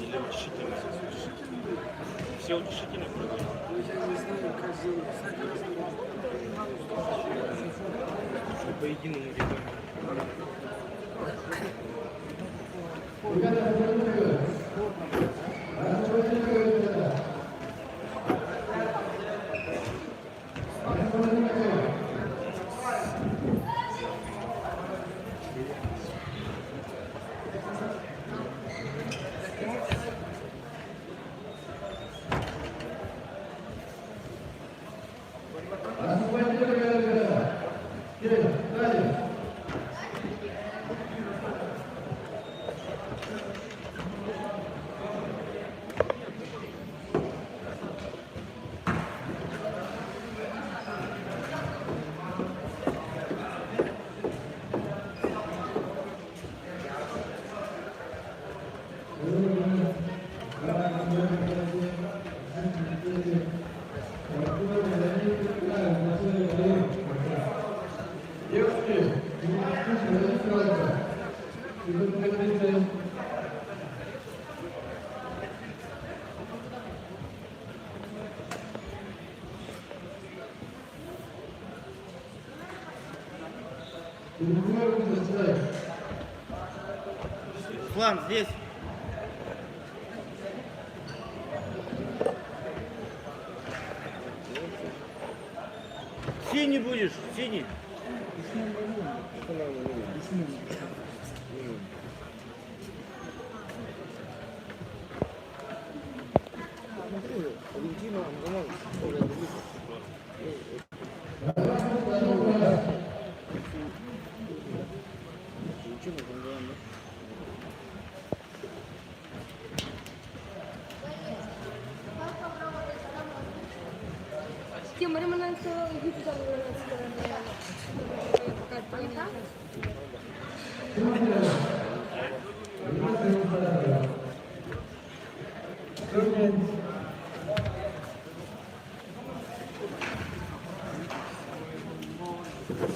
Или утешительные? Все утешительные программы? По единому регламенту. План здесь. Синий будешь, синий. Mana mana itu jangan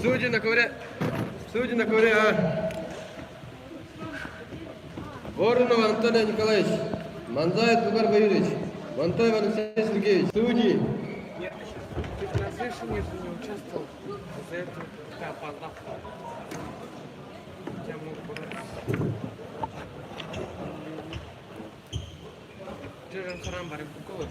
Судьи на ковре. Судьи на ковре. Воронов Антоний Николаевич. Манзаев Тугар Баюрьевич. Вантоев Алексей Сергеевич. Судьи. Разрешение, что не участвовал, за это такая подавка. Я мог бы... Джерен Харам Барик Буколов.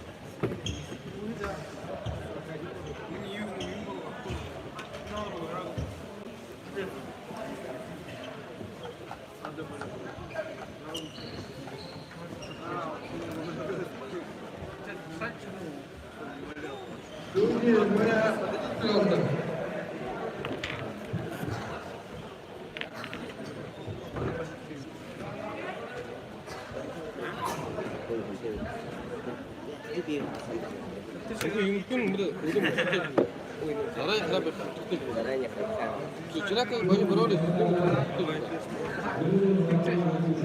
이거 육군 무대 이거 나라에 사람들 Заранее хотя. вчера как были боролись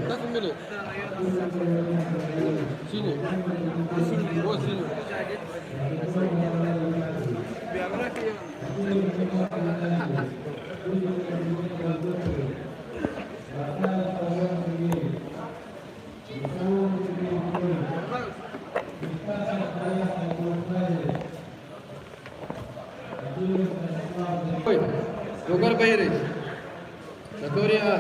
как умели синий вот синий Тугар Баюрьевич. На ковре А.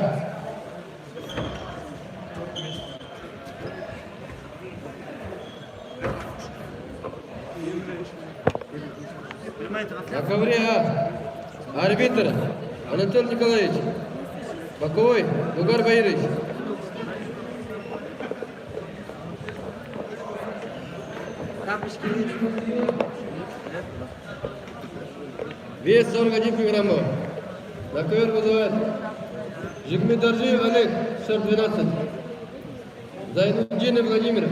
На ковре А. Арбитр Анатолий Николаевич. Боковой Тугар Баюрьевич. Вес 41 килограммов. На ковер вызывает Жигмедаржиев Олег, шаг 12. Зайнуддинов Владимир,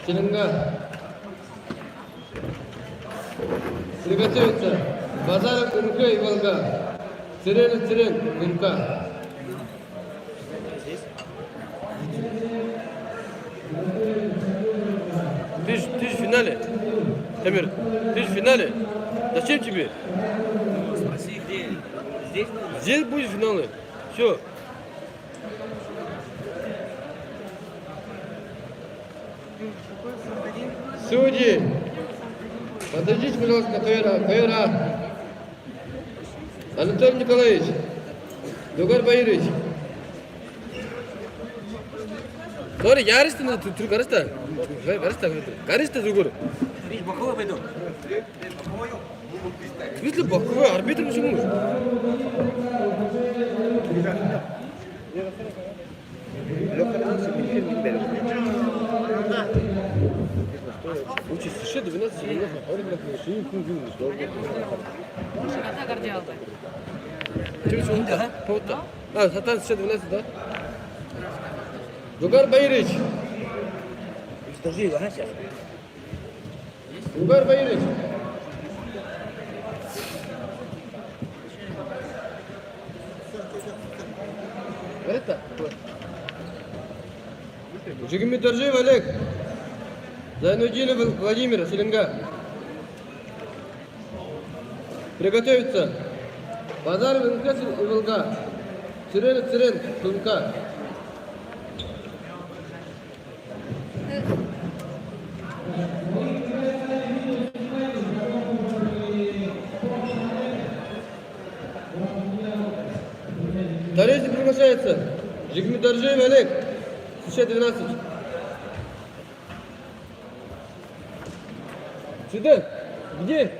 Челенга. Приготовиться. Базаров Умка и Волга. Цирен, Умка. Ты ж в финале. Эмир, ты же в финале. Зачем тебе? Спроси, где? Здесь? Здесь будешь в финале. Все. Судьи, подождите, пожалуйста, Кайра. Анатолий Николаевич, Дугар Баирович. Sorry, yarıştın da Türk karıştı. Karıştı Дугар. Видишь, Бакова пойду. В смысле Бакова? Арбитр почему? Учись, еще 12 минут. Kata kerja apa? Повод-то. А, Сатан еще 12, да? Дугар Баирович. Подожди, ага, сейчас. Дугар Баирович. Это? Жигмитаржиев Олег. Зайнудинов Владимир, Селенга. Приготовиться. Базаров НК и Волга. Цирен, Тунка. Товарищи, приглашается. Жигмитаржиев Олег. 12. Сюда. Где?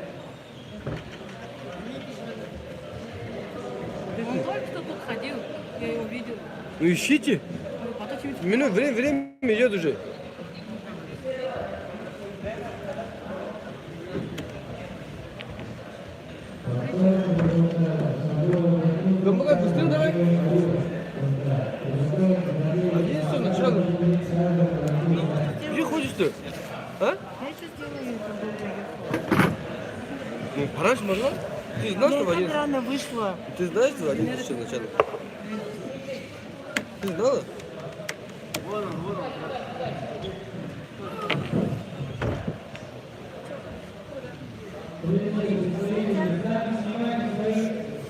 Он только что тут ходил, я его видел. Ну ищите. Потом чуть-чуть Время идет уже. Помогай, быстрее давай. Один все, начало. Где ходишь-то? А? Я сейчас делаю. Ну, пораньше можно? Ты знал, что в один... рано вышла. Ты знаешь, что в один еще начало? Ты знала?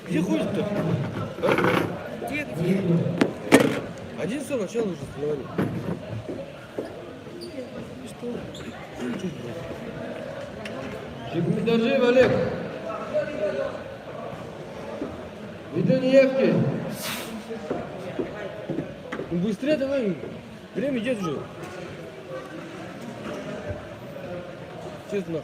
Где ходит-то? А? Где? Один все, начало уже соревнований. Жигмитаржиев Олег. Видониевки. Ну, быстрее давай. Время идет уже. Честно.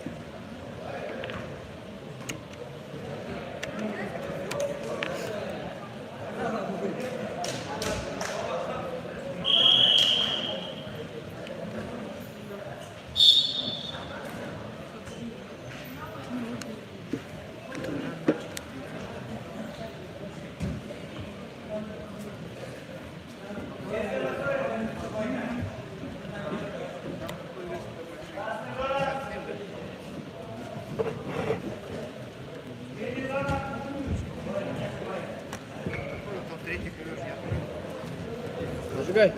Зажигай.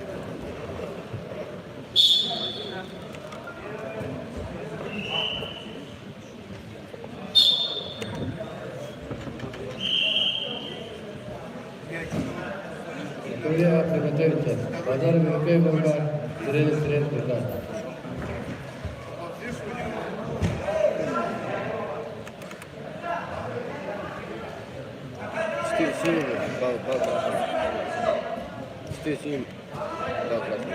Студия, приготовиться. Базар Миркей Волга. Цирен, Тунка. Четыре синего, бал красный. 4 синим, бал красный.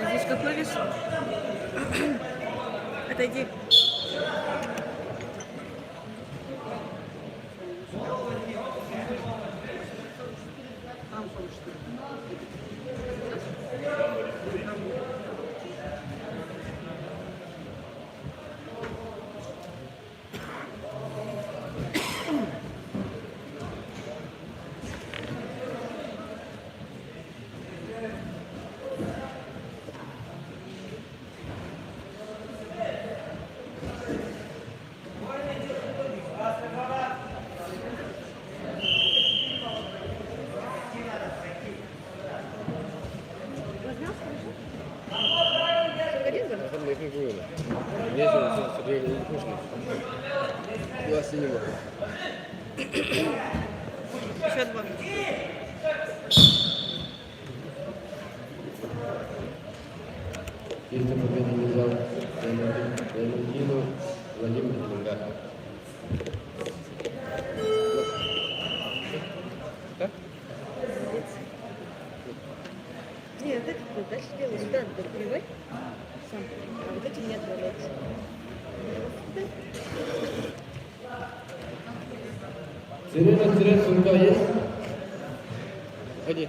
Здесь какой вес? Отойди. Можно Сергея не нужно. Я синего. Еще 2 минуты. Если победу не взял Зайнуддину Владимир Лунгар. Так? Нет, это дальше делай сюда, подогревай. Сам. А вот эти не отваляются. Сирена, сумка есть? Ходи.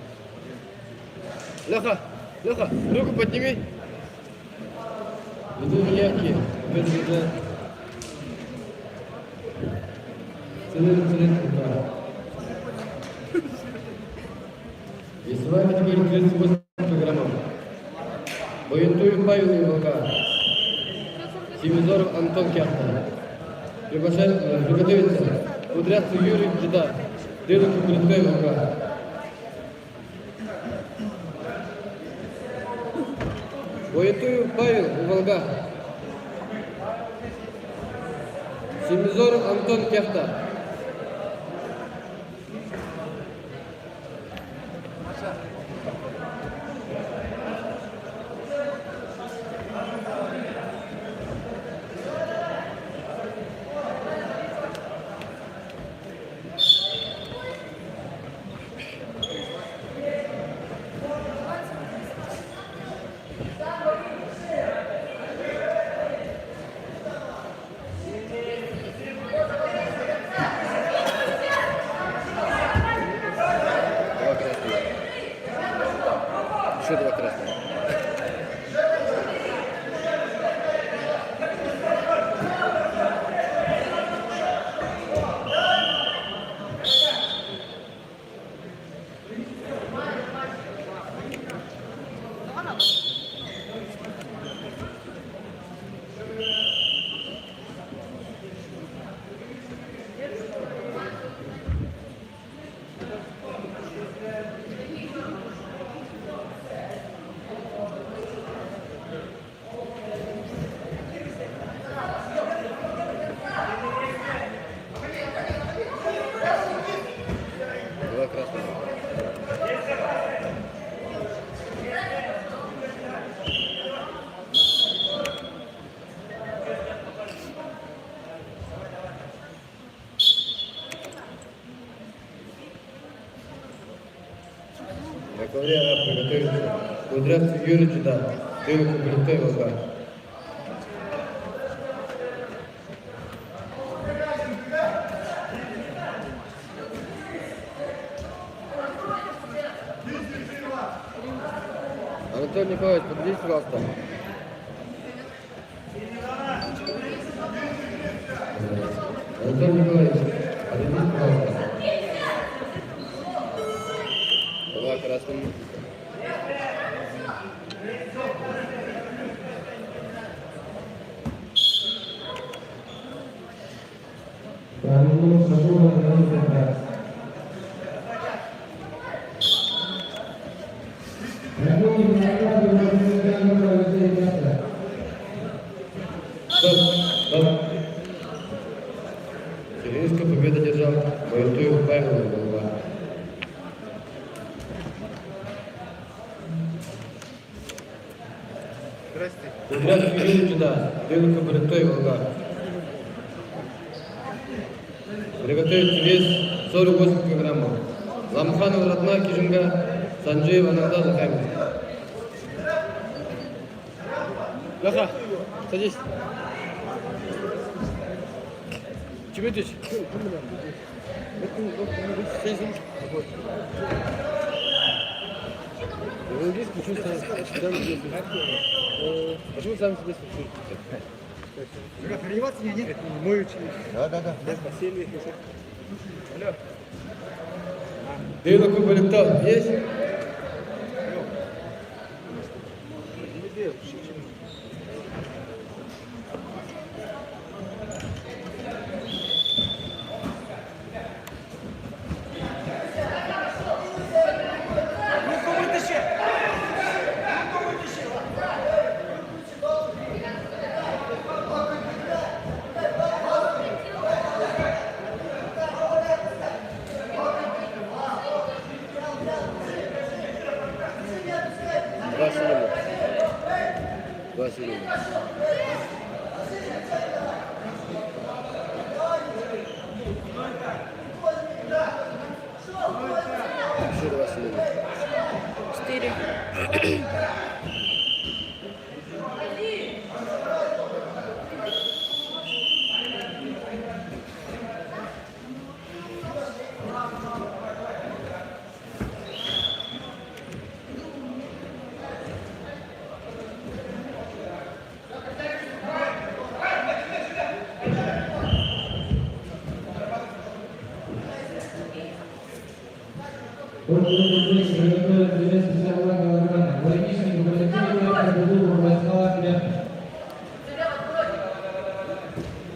Леха, руку подними. Иду в яки. Сирена, сумка. Весовая категория 38 килограммов. Воентуев Павел Иволга. Семизоров Антон Кяхта. Приготовиться. Кудрявцев Юрий Джида. Дылов Кудрявцев Иволга. Воентуев Павел Иволга. Семизоров Антон Кяхта. Еще 2 красных. На ковре приготовиться. Кудрявцев Юрий Джида. Дылов Кудрявцев Иволга. Анатолий Николаевич, подойдите, пожалуйста. Анатолий Николаевич, подойдите, пожалуйста. Два красным. Стоп. Чернинская победа держал. Воентуев Павел Иволга. Здрасте. Кудрявцев Юрий Джида. Дылов Кудрявцев Иволга. Приготовить вес 48 килограммов. Ламханов Ратна Кижинга. Санджеев Анарда Закамин. Леха, садись. Чебетыч. Почему сам себе спрашиваете? Переливаться нет? Мой ученик. Да. Василий. Алло. Дылов Кудрявцев есть? синими. Еще два синими. 4.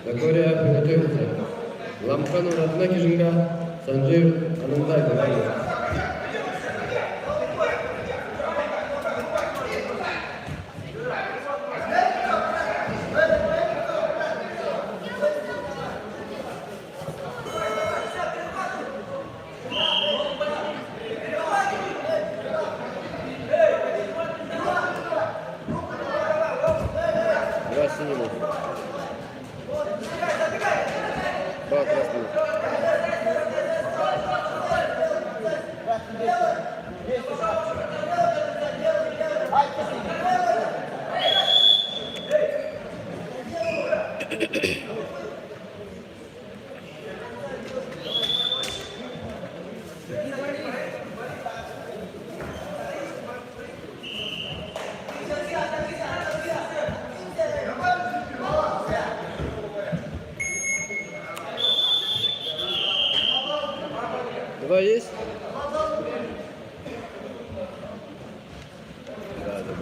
Нагоря приготується. Ламханов Радна Кижинга, Санджив Анандай Гавайи. Два синего. Два красных. Два есть? Да, да.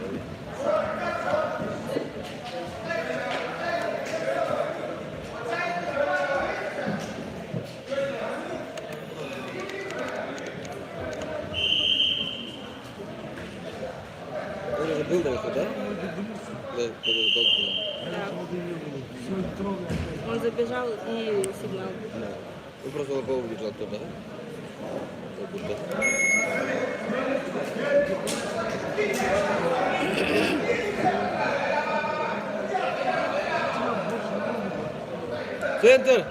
Он уже был далеко, да? Да, Он забежал и сигнал. он просто лобово убежал туда. Как будто. Центр!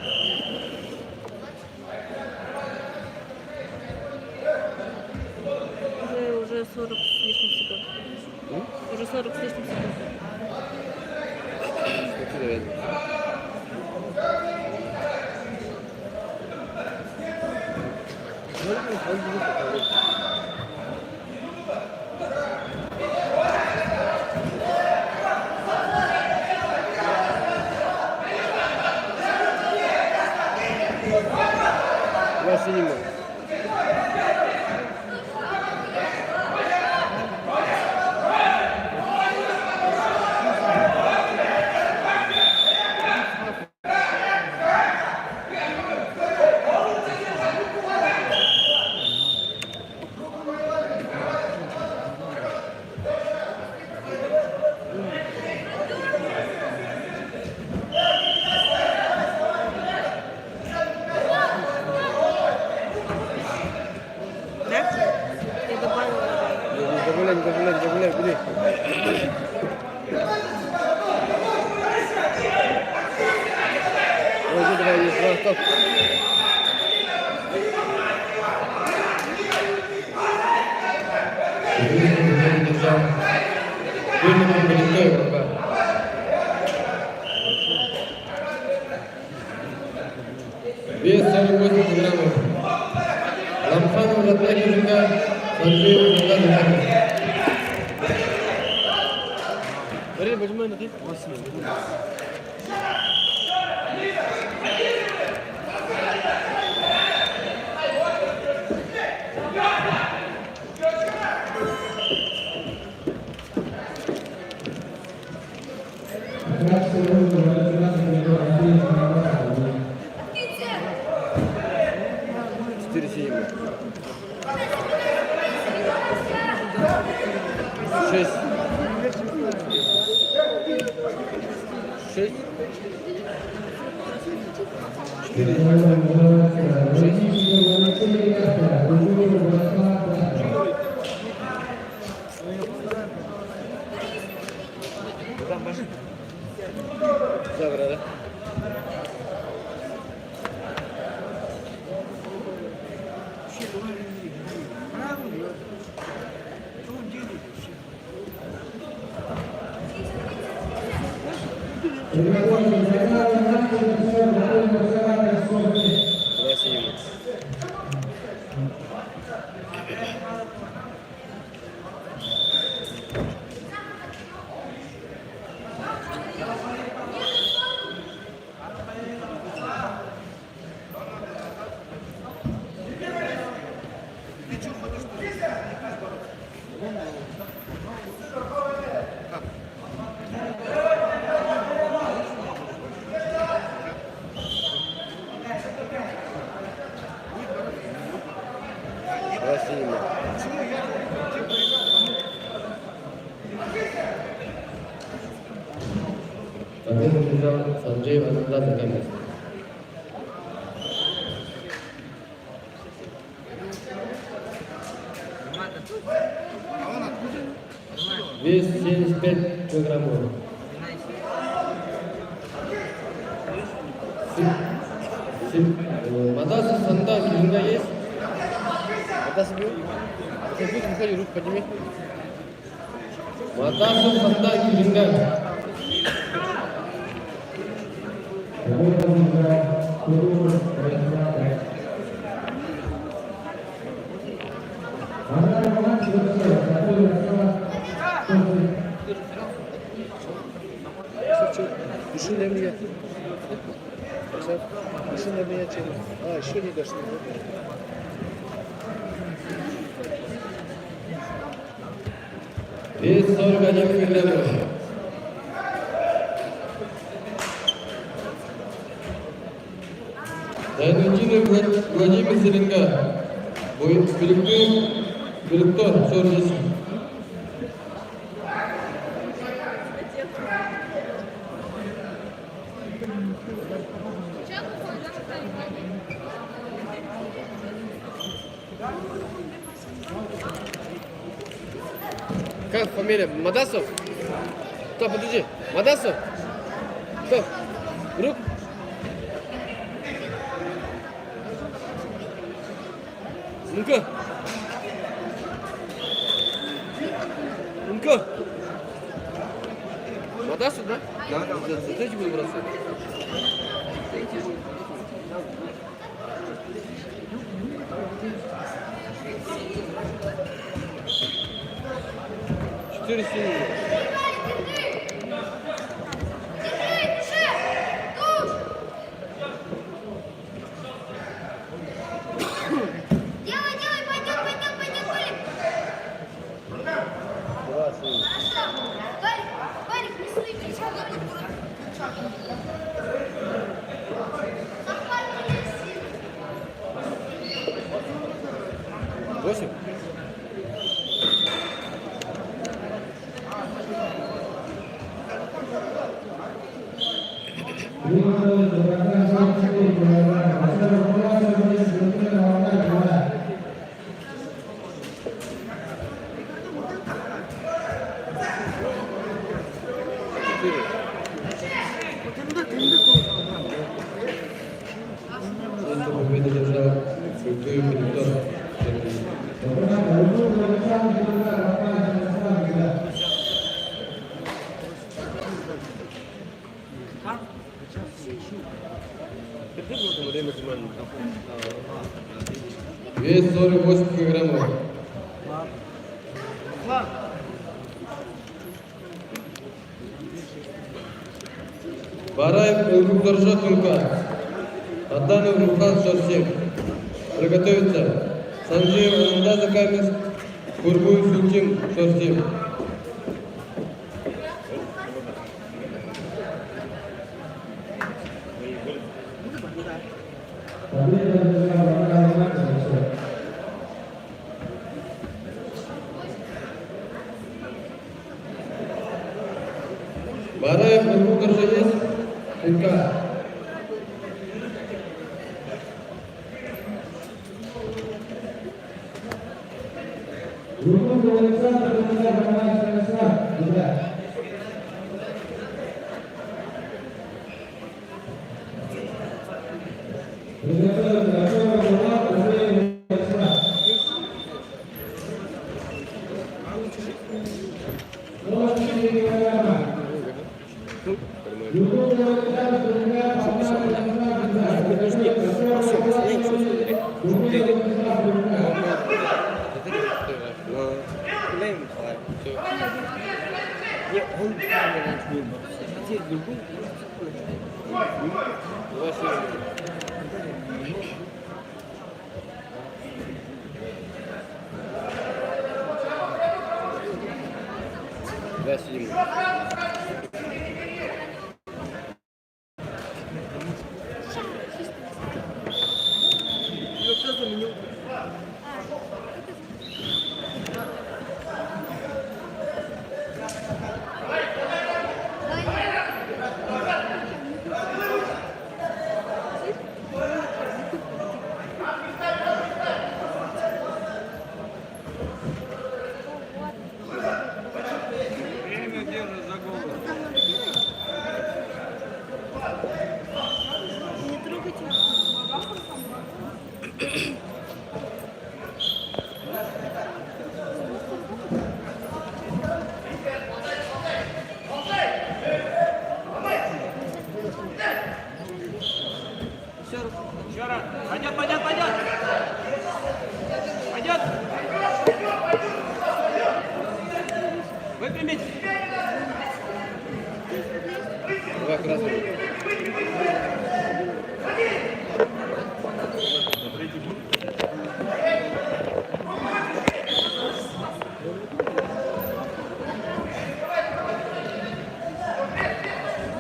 Уже 40 с лишним секунд. Уже 40 с лишним секунд. Смотри, наверное. Два синего. Да? Я добавила. Не добавляй, бери. Ой, давай, есть два, стоп. Вес 48 килограммов. Ламханов Радна Кижинга, Санджив Анандай Гавайи. Бери, возьми на ты. Четыре синего. 6. 6. 4. 6. Красиво. Красиво. Победу взял Санджей Ананда Закамес. Вес 75 килограммов. Мадаса Санда Киринга есть? Мадаса бил? Выходи, выходи, руку подними. Мадаса Санда Киринга. Души на меня. Души на меня чем? А, еще не дошли. Вес 41 килограмм. Дайнутдинов Владимир Селенга. Биліктор, 40. Как фамилия? Мадасов? Кто, подожди. Мадасов? Кто? Друг? Ну-ка. Ну-ка. Мадасов, да? Да. Зайти буду бросать. Четыре синие. Делай, пойдет, Колик. Два синих. Колик, не слышишь, Восемь? Эту победу держал Сергей Биліктор. Вес 48 килограммов. Бараев Элгурдаржа Тунка. Аданов Рухан Шарсек. Приготовиться. Санджеев Ананда Закамес. Курбуев Султим Шарсек. Бараев Элгурдаржа есть? Тунка. Нормально. Два синего. Два синего. Время держит за голову. Не трогайте. Еще раз. Пойдет, пойдет, пойдет. Пойдет. Выпрямить. Два красных.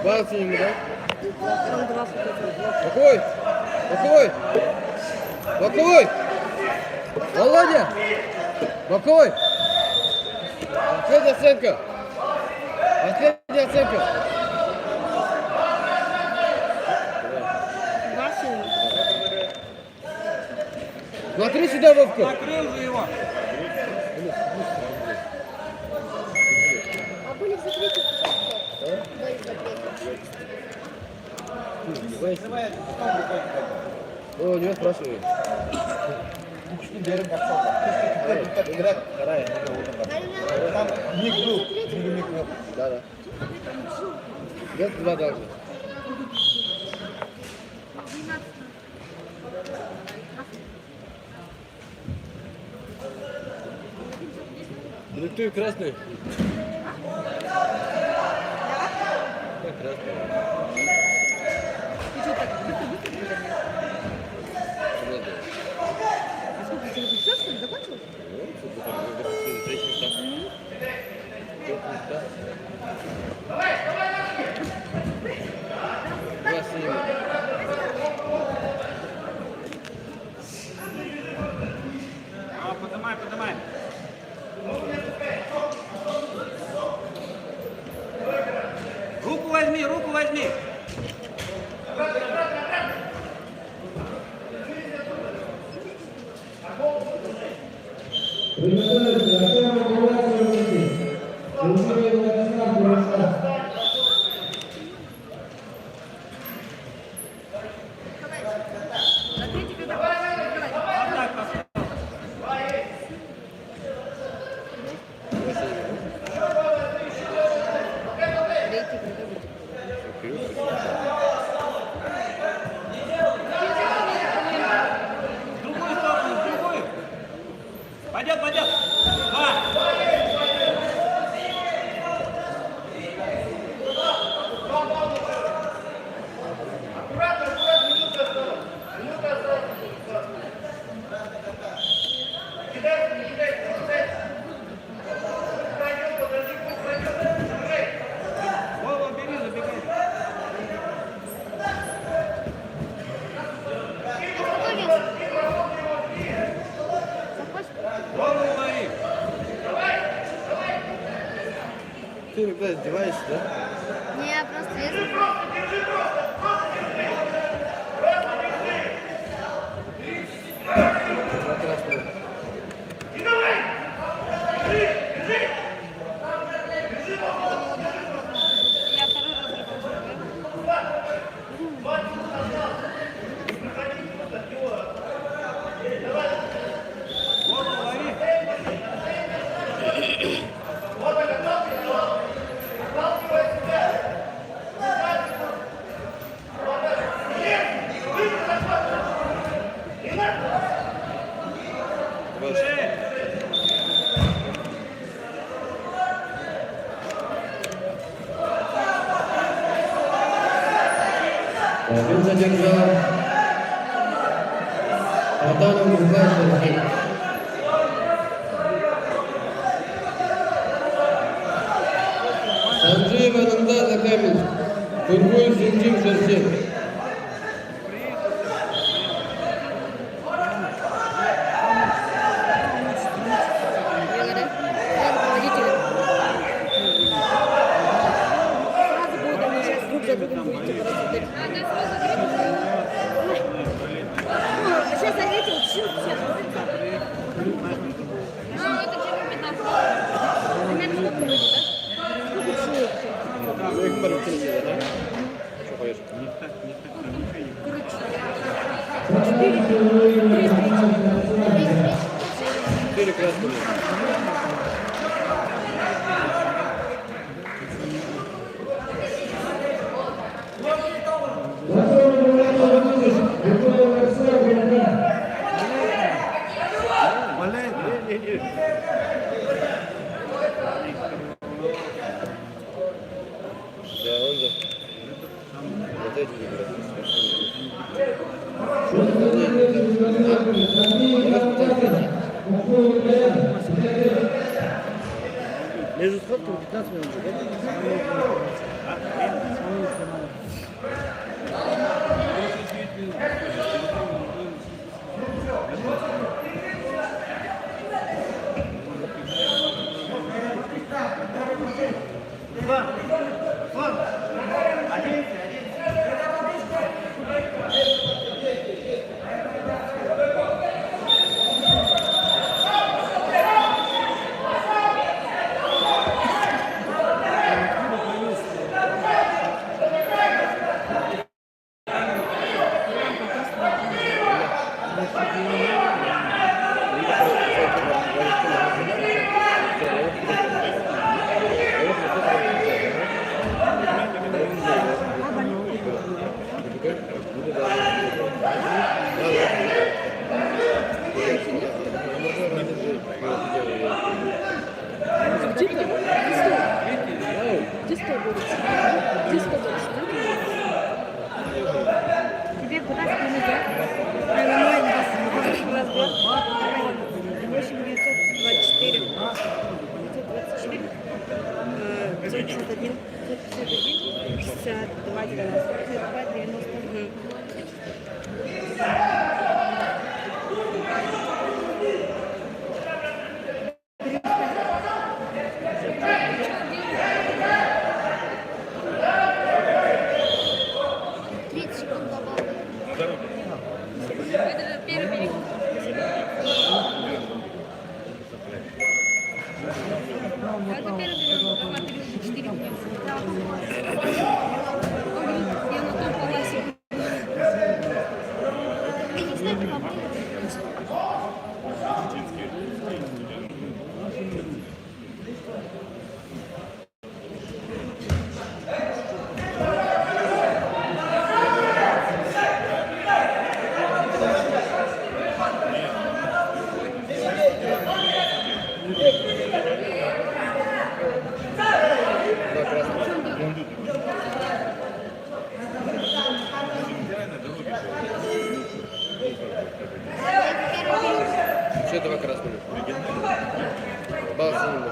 Два синего, да? Там два фото. Боковой! Боковой! Боковой! Володя! Боковой! Последняя оценка! Последняя оценка! Два синего. Смотри сюда, Вовка! Накрыл же его. А были в закрытии? Были в закрытии. О, у него спрашивают. Вторая. Там ник был, другой ник был. Да, да. Без два должны. Диктуй красный. Так, красный. Ты что так? Быстро проверяешь? Надо. А сколько тебе все, что ли, закончилось? Ну, чтобы там выпустили третий места. Третий места. Два синего. А, поднимай, поднимай. Руку возьми, руку возьми. Закройте, когда давай. Третий, когда будет. В другую сторону, в другую. Пойдет, пойдет. Два. Вова, бери, забегай. Вова, лови. Ты иногда издеваешься, да? Не, просто вижу. Два красных. Я второй раз прихожу. Вова, лови. одержал Аданов Николай Шерстин. Санджеев Ананда Закаминск. Тургуев Синтим Шерстин. Сейчас заметил, все. Это чего 15? Примерно сколько будет, да? Сколько человек? Ну, их пару телевизора, да? Что поешь? Четыре красные. Да, он же. Вот эти между сходками 15 минут, Тебе куда скинуть? Нормально, разбор. 8924. 924. 961. 62 90. 62 90. Это первый период. Это первый период. 4 дня. Я на том полосе. Еще два красных. Балсинга.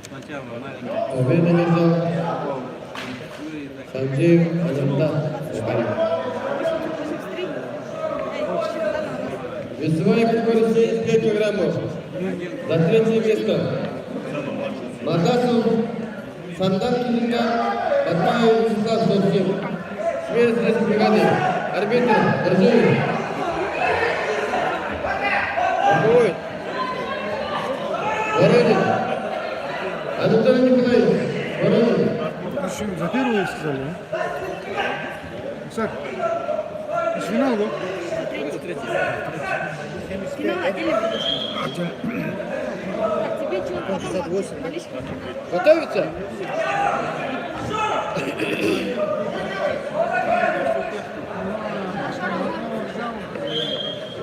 Сначала маленький. Победа Санджей Ананда. Весовая категория 75 килограммов. За третье место Махасу Сандан Килинга, Батмаев Вячеслав Совсем. Смерть третьей бригады. Арбитр Борзуев. Боковой. Воронин. Анатолий Николаевич. Воронин. Еще за первую сказали, а? Исаак, это финал, да? Финал отдельно будешь. Так, тебе что, потом 68. малышка? Готовится?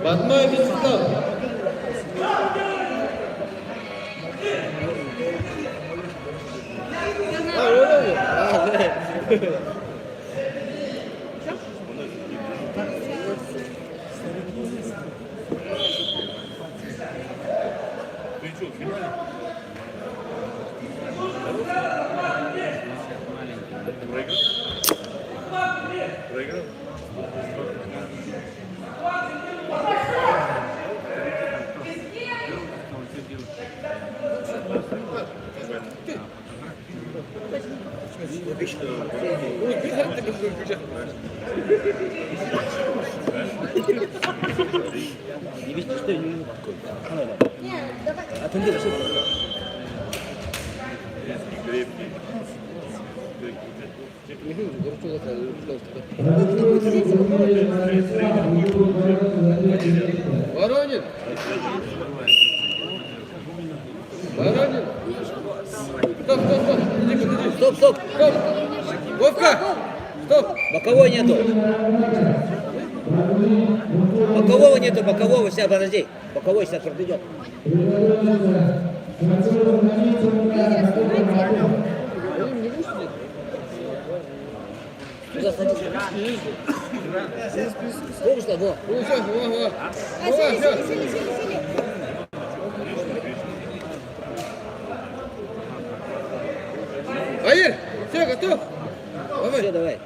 Батмаев Вячеслав. Воронин. Да. Не видите, что я не могу подходить. А ты где вообще? Воронин. Воронин. Стоп, стоп, стоп. Иди, подожди. Стоп, стоп! Стоп. Вовка. Стоп. Боковой нету. Бокового нету, бокового сейчас, подожди. Боковой сейчас придет. Туда садись. Помнишь, что? Во. Ну, все, во, во. А, Во, сели, все. сели, сели, сели, сели. Аир, все, готов? Давай. Все, давай.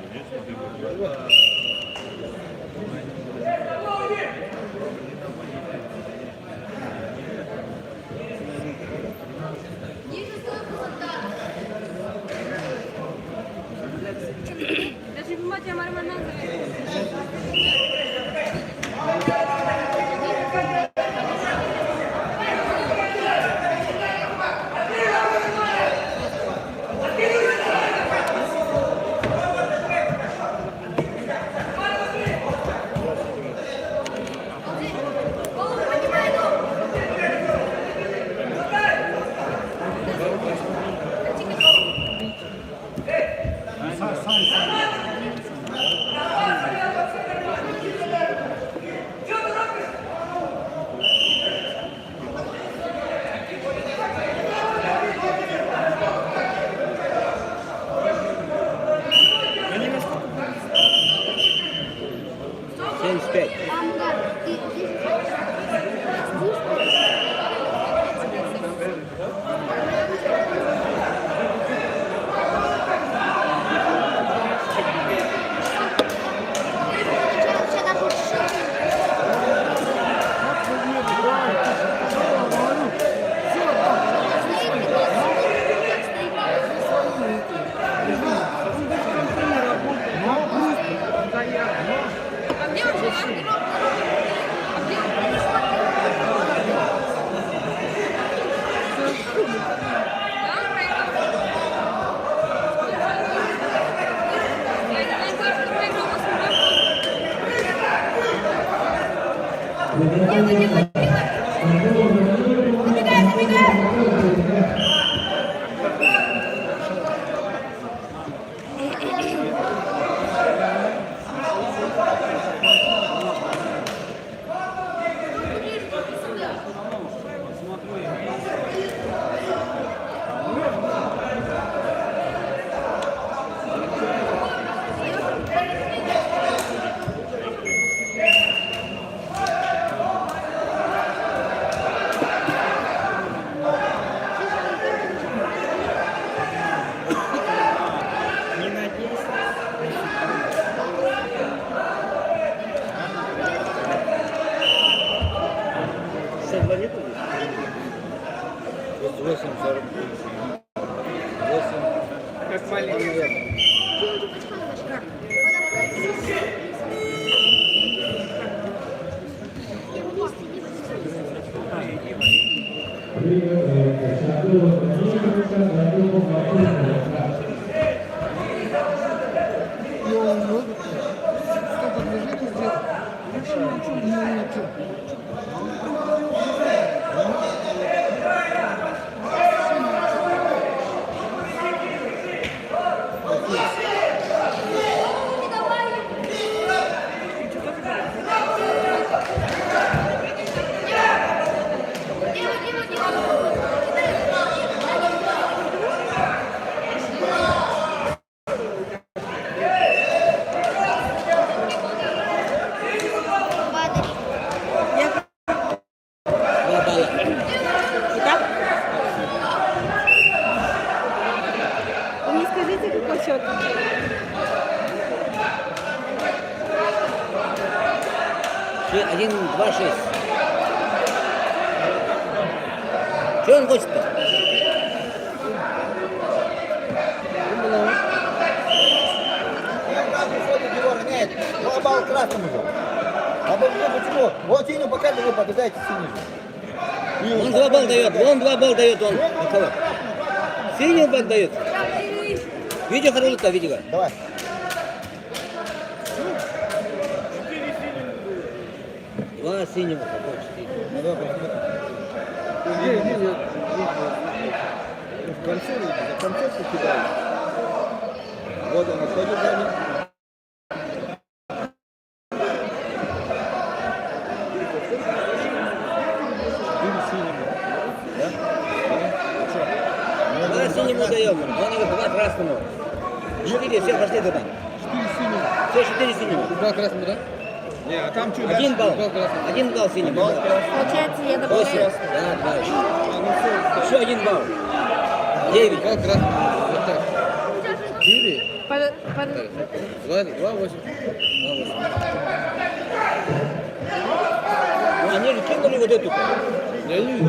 Даже внимательно Марманан. 52 нету? 8, 40. 8. Как маленький. И он может столько движений сделать. Лучше ничего не ничего. Итак, вы мне скажите, какой счет? Один, два, 6. Что он хочет-то? Нет, 2 балла красному же. А вы почему? Вот синюю показывай, вы побеждаете синюю. Он 2 балла дает, он 2 балла дает, он. На кого? Синюю балл дает. Видео хорошо, видео. Давай. Два синего, какой 4. В конце, за концовку кидают. Вот он, отходит за ним. Два синему даем, он его 2 красному. 4, все, пошли туда. 4 синего. Все, 4 синему. 2 красному, да? Не, а там что? 1 балл. 1 балл синему. Получается, я 8. добавляю. Да, 2. Еще 1 балл. 9. 2 красному. Вот так. 4. Под- 2, 8. Они же кинули вот эту. Я не вижу.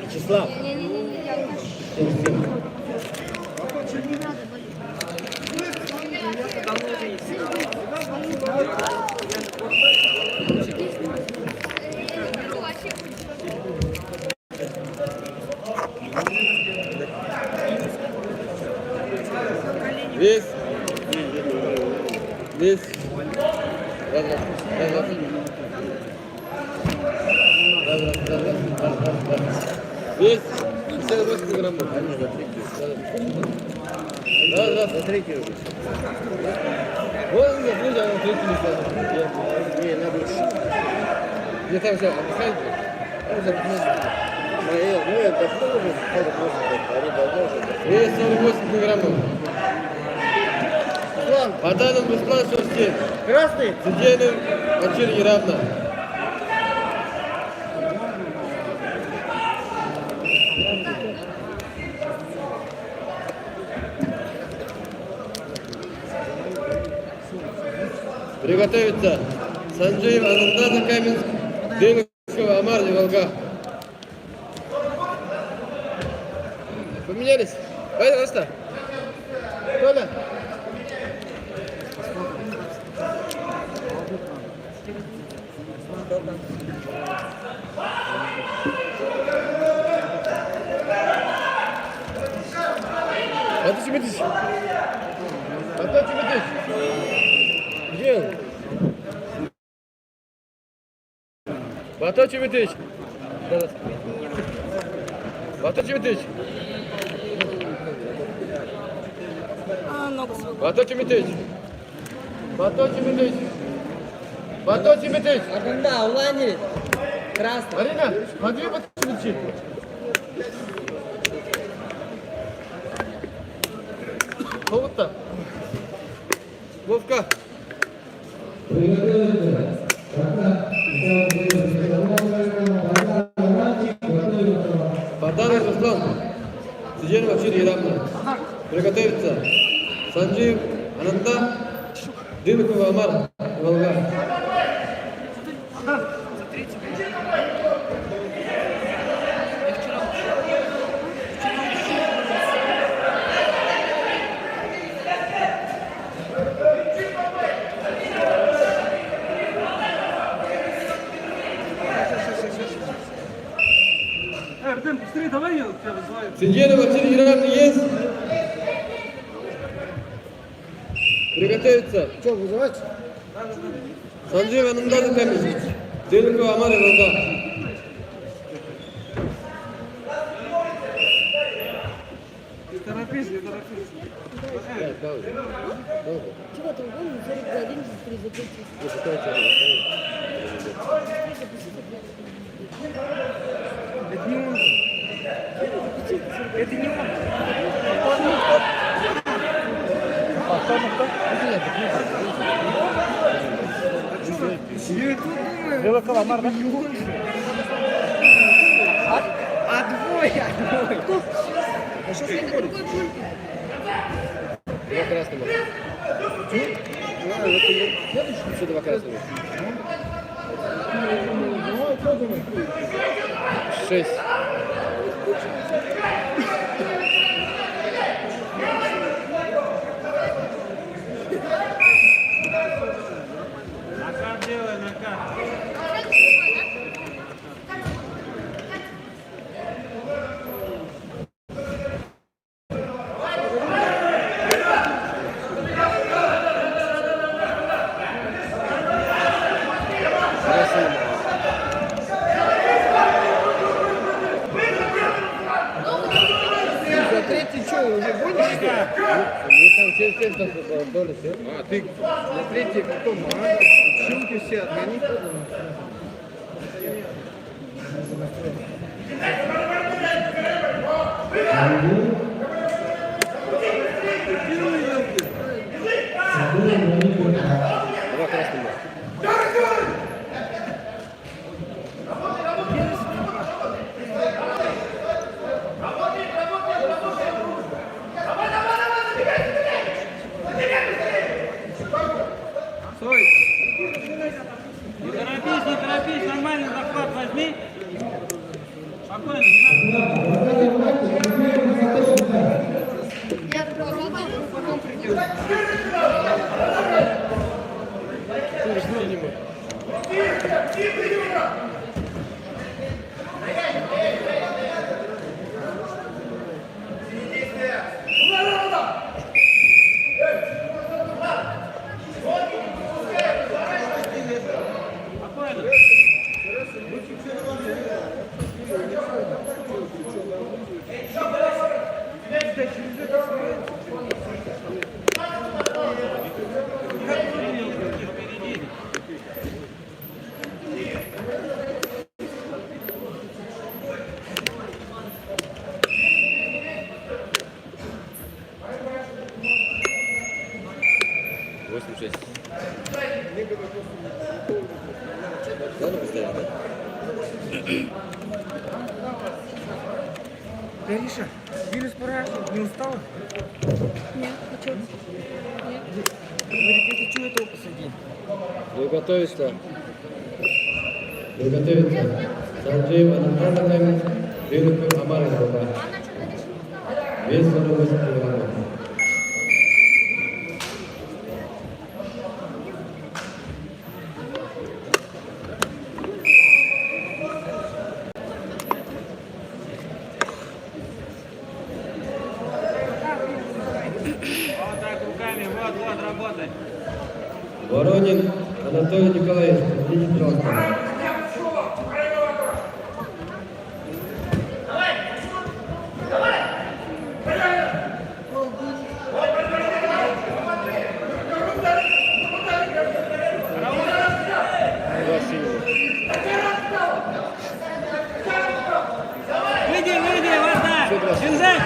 Вячеслав. Весь. Весь. Раз, раз, раз, раз. Раз, раз, раз, раз, раз, раз. Весь. 68 граммов. Раз, раз. За третий уже. Вот он заплыл, а он третий не стал. Не, надо. Я там все, отдыхайте. Он заплыл. Нет, да что уже 48, они давно уже. Вес 48 килограммов. Батанов Руслан Шерстин. Красный? Судейным Ачир неравно. Приготовиться. Санджиев Анандаза Каменск. Дымышева Амар Волга. Поменялись? Пойдем, Раста. Толя. Бату Чемитыч. Бату Чемитыч. Где он? Бату Чемитыч. Бату Чемитыч. Бату Чемитыч. Бату Чемитыч. Бату Чемитыч. Да, Улани. Красный. Марина, подвиг Бату Чемитыч. Вовка. Вовка. Батанов Руслан. Судейным Ачир неравно. Приготовиться. Санджиев Ананда. Дымыкова Амар Волга. Артем, быстрее, давай я тебя вызываю. Судейным Ачир неравно есть. Приготовиться. Что, вызывать? Санджиев Ананда Каменск. Дымыкова Амар Волга. Не торопись, не торопись. Чего там гон, 41, 3 запретить. Это не он. Это не он. Белый каламар, да? А двое. Два красного. Еще два красного. 6. Накат делай, накат. Третий что, уже гонишь, что ли? Мы там через 5 доли все. А, ты на третий потом, а? Щелки все отгони. Два красного. Стой. Не торопись, нормально захват возьми. Спокойно, не надо. Я потом придет. Гриша, Виллис спрашивает, не устал? Нет, а что? Нет. Говорит, это что этого посади? Приготовиться. Приготовиться. Санджей Анандан, Вилку Амар Гауга. Вес 180 килограммов. Вот так руками, вот, работай. Воронин Анатолий Николаевич, подойдите, пожалуйста. Выйди, вот так. Держать.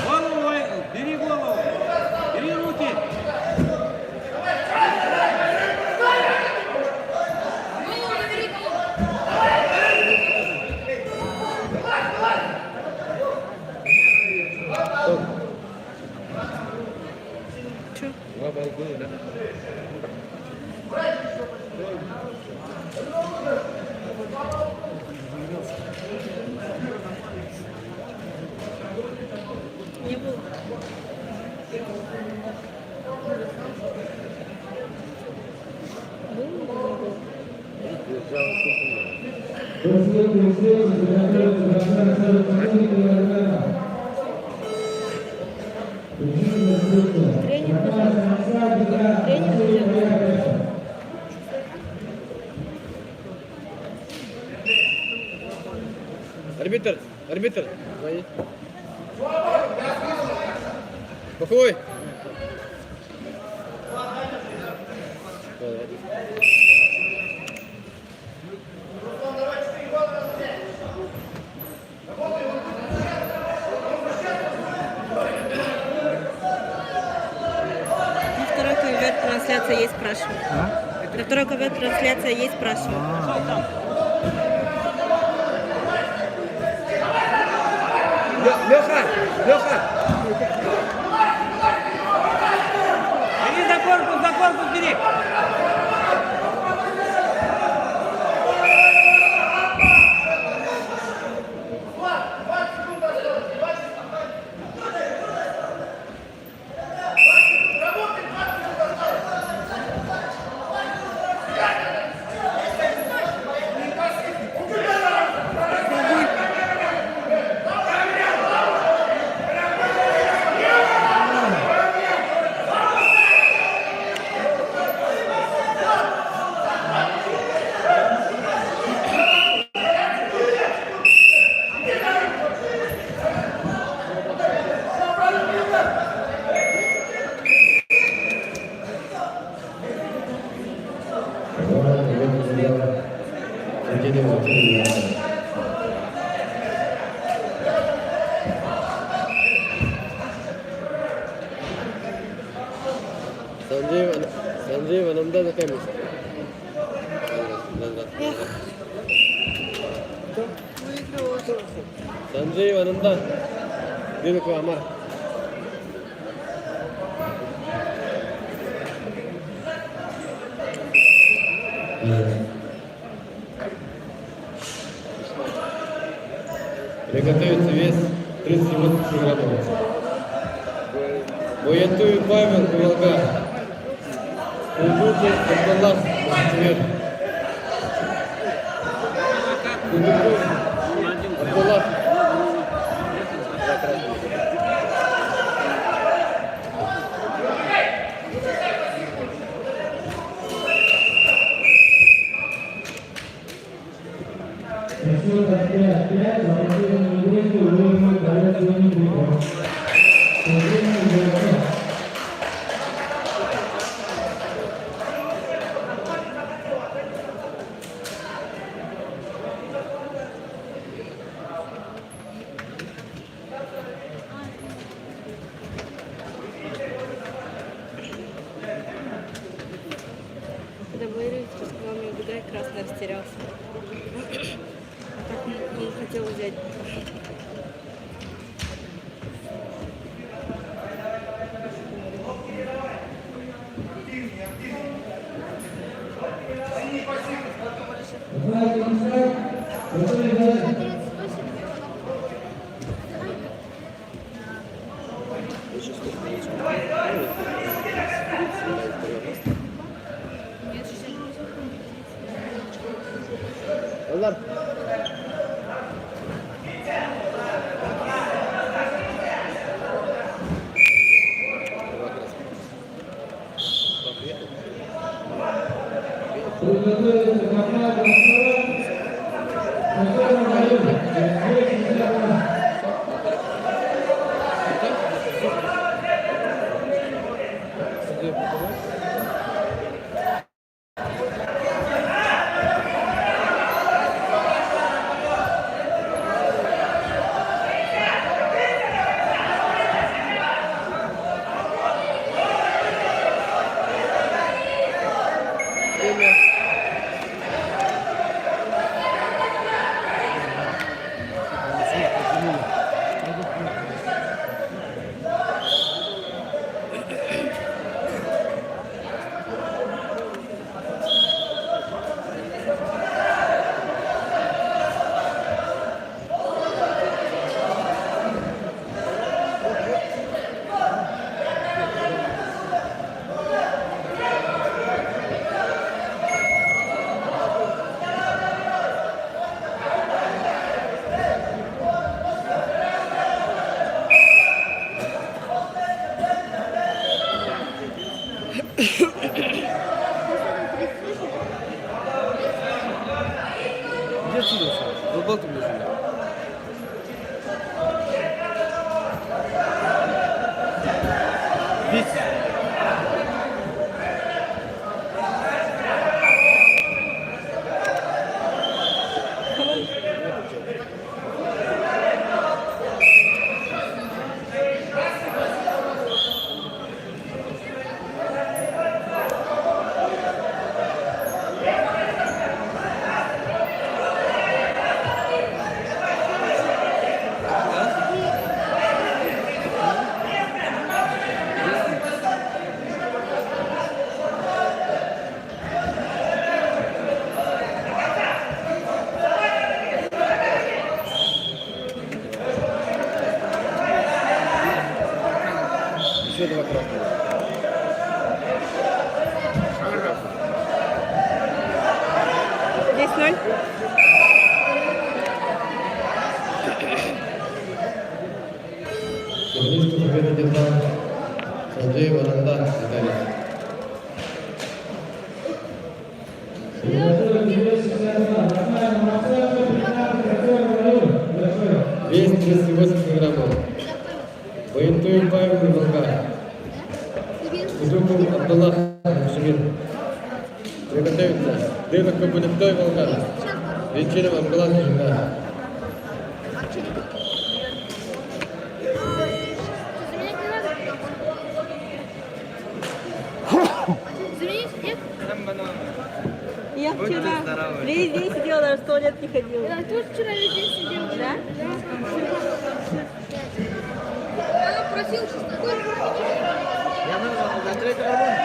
Голову, бери голову. Бери руки. Два балгуна, да? Не было. Тренер, пожалуйста. Тренер, пожалуйста. Арбитр, звони. Боковой. На второй КВ трансляция есть, спрашиваю. На второй КВ трансляция есть, спрашиваю. Леха! Бери за корпус бери. Санджей Анандан Акамис. Санджей Анандан, Вилку Амар. Приготовиться вес 30 килограммов. Боятуев Павел Волга. Кудуков Абдаллах Махтвер. Кудуков Абдаллах. хотел взять. Onlar. Где отсюда? Забыл ты мне сюда. Здесь. Еще два крока. 10-0. Финишку победу держал Санджей Варанда, Виталий. Вес 38 килограммов. Воентуем Павел Волга. Кузуков Абдуллах Мушамин. Приготовиться. Дырок Кабулевтой Волга. Вечером Абдуллах Жинга. Заменить? Нет? Я вчера весь день сидела, даже в туалет не ходила. Я тоже вчера весь день сидела. Да? Она просила, что такое. Я на третий раунд.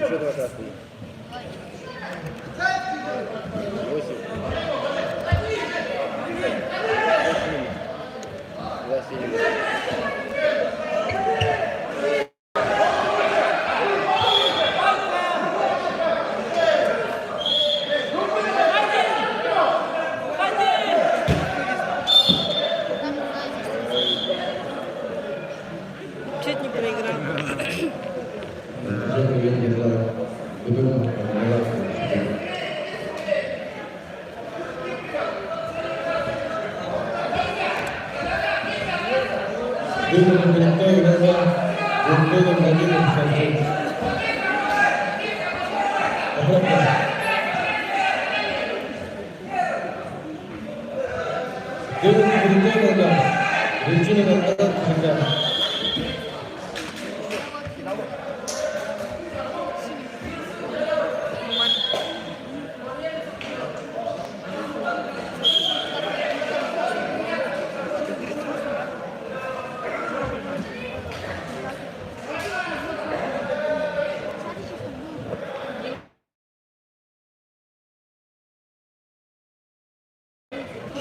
Еще два красных. 8. Дюймовым передтой игрока Антоном Владимировичем Санчевичем. Обратно. Дюймовым передтой игрока Речина Антон Кижинга.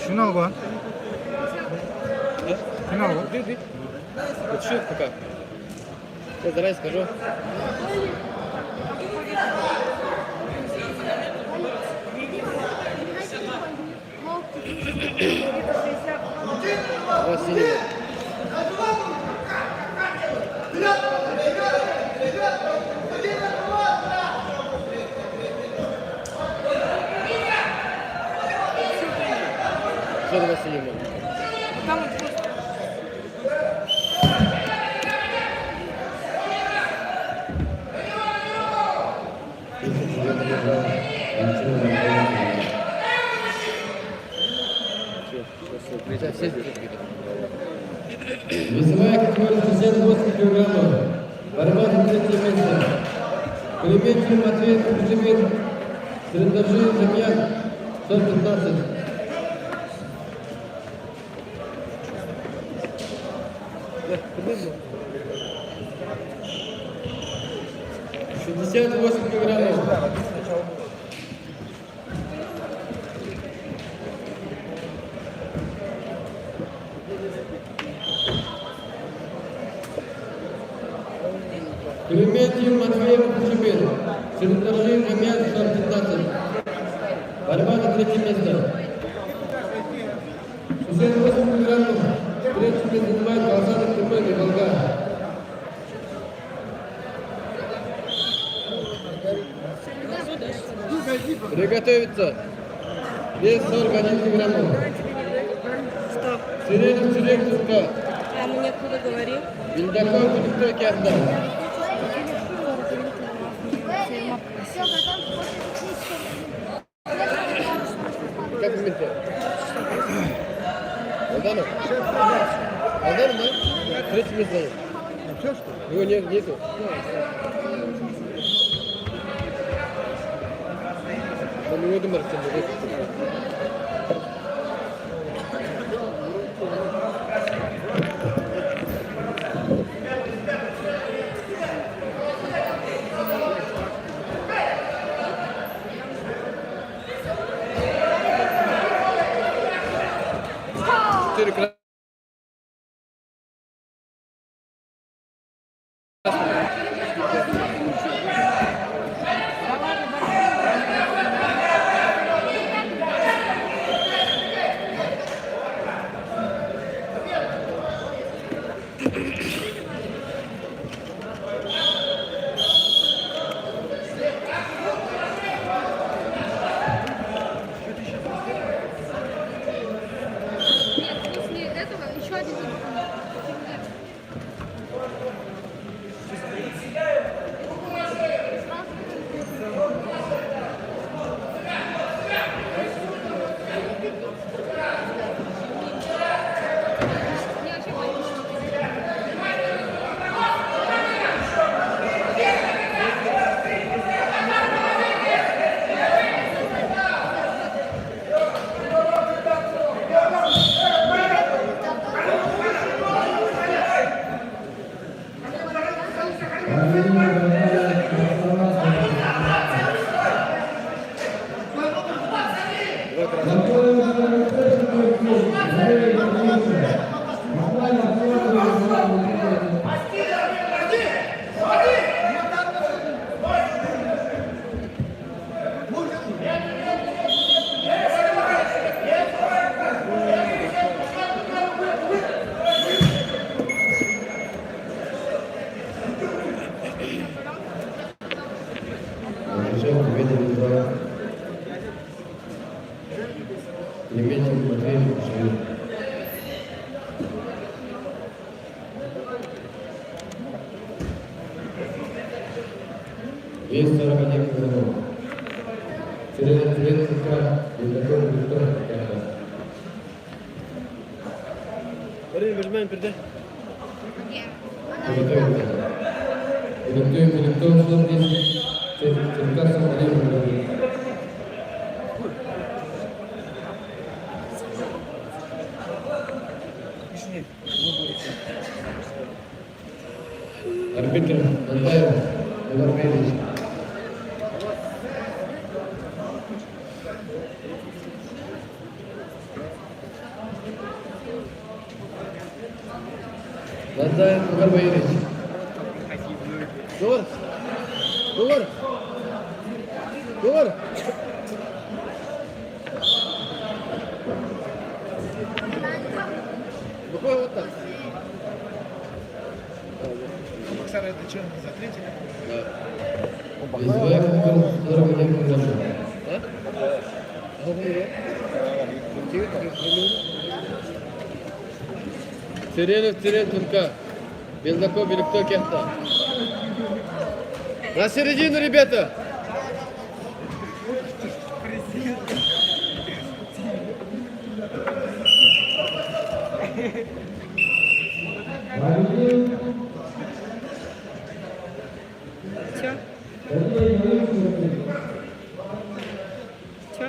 Şunu al bana. Şunu al bana. Вот что пока. Я заранее скажу. Два синего. Что два синего? Весовая категория 68 килограммов. Борьба за третье место. Кулеметчик Матвей Куземир. Средножи Замьян. 115. Шестьдесят 68 килограммов. Кулеметчик Матвей Куземир. Средножи Замьян. 115. Борьба за третье место. 68 килограммов. Третье место занимает Александр Тимофеевич Болгар. Приготовиться. Вес 41 килограммов. Стоп. Сиренов Чурекченко. А мне откуда говорил? Вильдаков никто не отдал. Как в минуте? Алданов? Алданов, да? Третий место занят. Все что ли? Его нету. Он его думает, что он четыре красных. После этого еще один телефон. Я вообще боюсь. 241 килограмм. Сирен Турка, Белдаков Виктор Кяхта. Белдаков Шлопис, Черкасов Олег Владимирович. Арбитр Антаев Эвармевич. Антаев Эвармевич. Говор. Говор. Говор. Какой вот так? Боксер, это что, за третий? Визуя номер 41 Кунгашев. Сиренов Сирен Турка. Белдаков Великто Кяхта. На середину, ребята! Чё? Чё?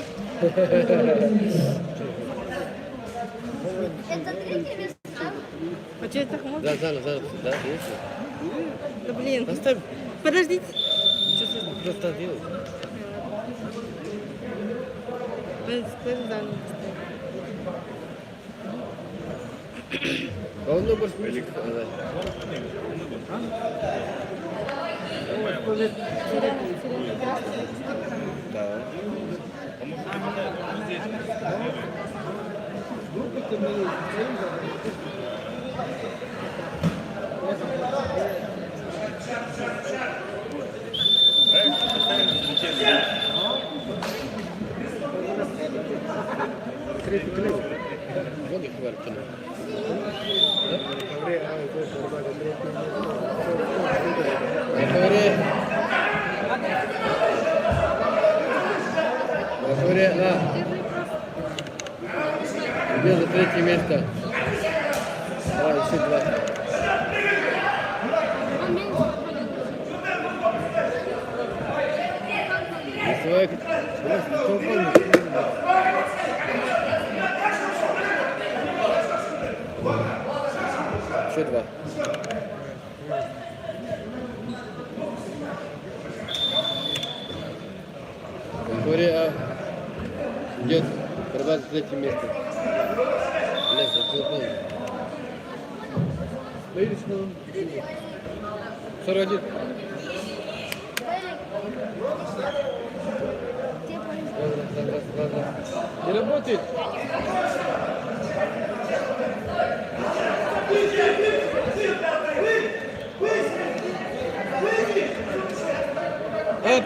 А что это так можно? Да, заново, да, есть. Да блин. Поставь. Подождите. Что ты просто делаешь? Скажи заново. А он номер спичек. Да. Вот их хватит. Категория А. Где за третье место? Еще два. Весовая категория. Еще два. Категория А. Идет борьба за третье место. Лес, 41. Не работает. Оп!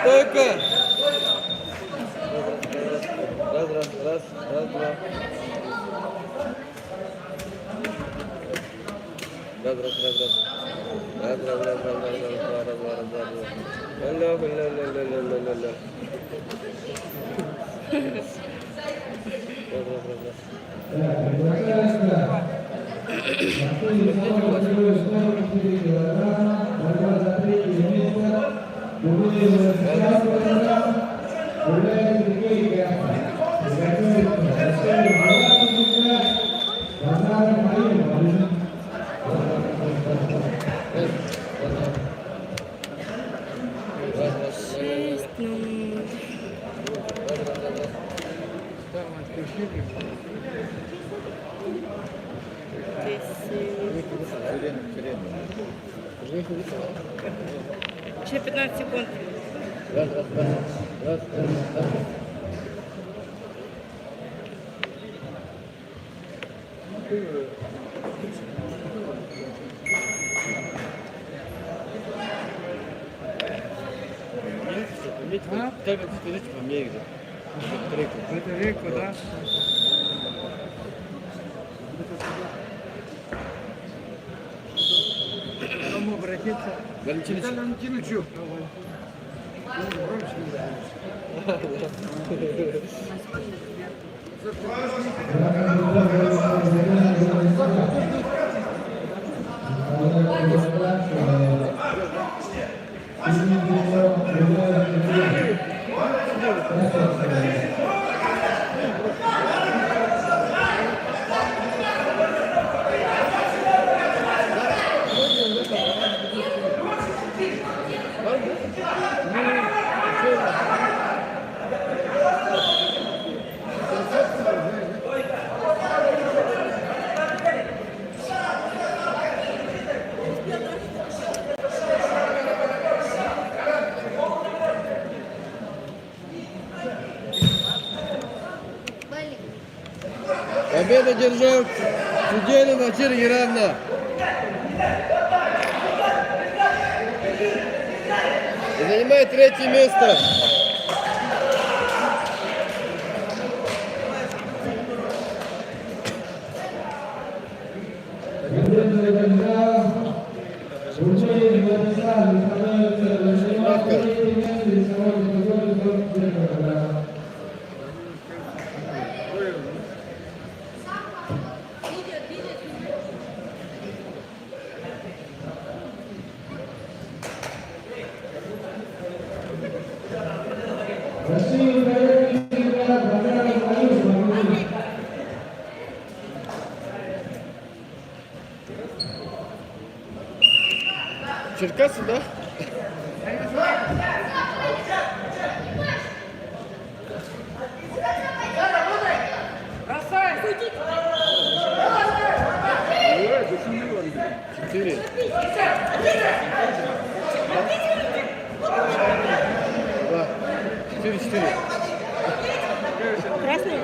Стойка! Раз, два. Еще 15 секунд. Раз. Как это скажите по мне где? Это реку, да? Кому брать? Валентинович. Валентиновичу. Победу держал Чуденова Наталья Геравна. И занимает 3-е место. Черкассы, да? Четыре. Два. 4-4. Красный?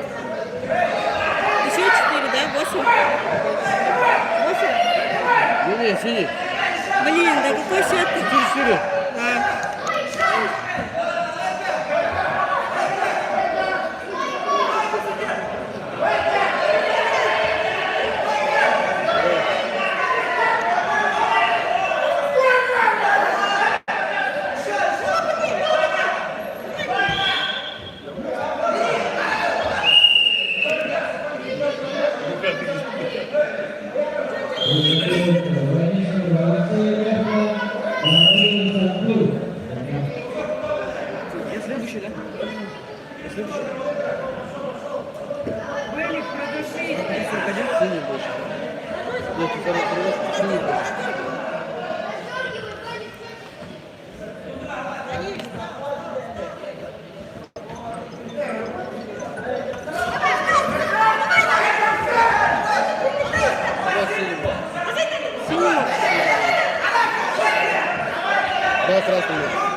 Еще 4, да? 8? 8? Не, синий. Блин, да какой счет? 4-4. Я следующий, да? Я следующий. Вылик, продуши. Синий больше. Нет, второй привез, синий больше. Да, красный.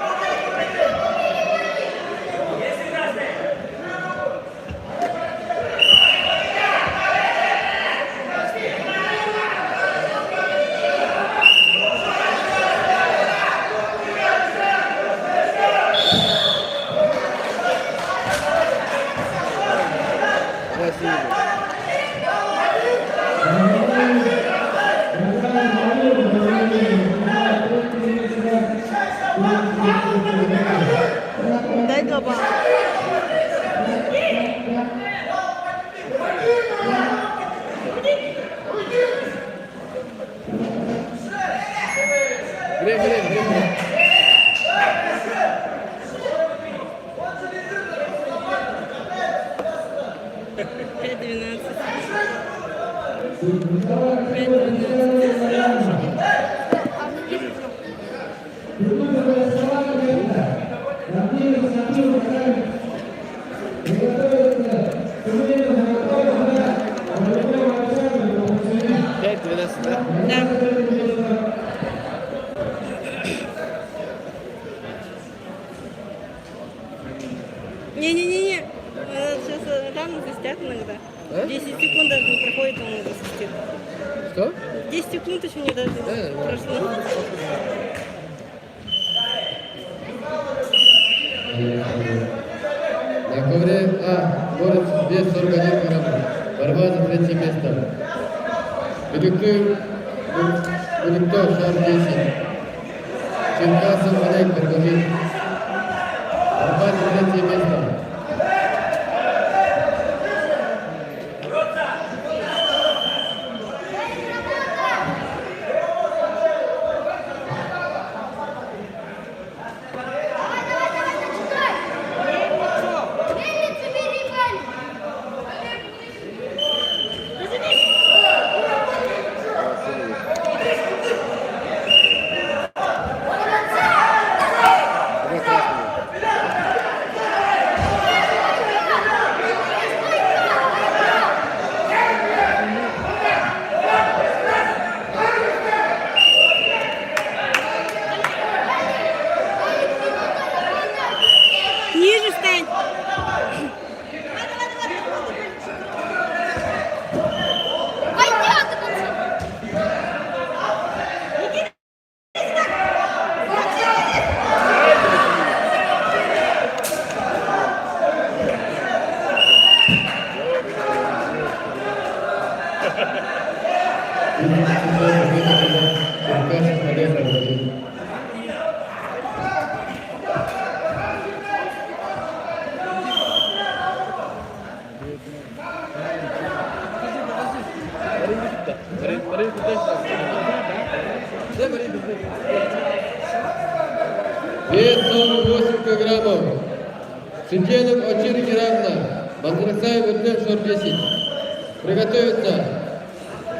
Дай габа. Время. 5-12, да? Да. Не-не-не-не. Сейчас рано свистят иногда. А? 10 секунд даже не проходит, он уже свистит. Что? 10 секунд еще не даже Да. прошло. На ковре А борец вес 41 килограмм. Борьба за 3-е место. Великто шар 10. Черкасов Олег предложил. Борьба за третье место. Ниже стань. Черкасов Олег предложил. Вес 48 килограммов. Сиденов Очир Киравна. Банзараксаев Ирдем Шор 10. Приготовиться.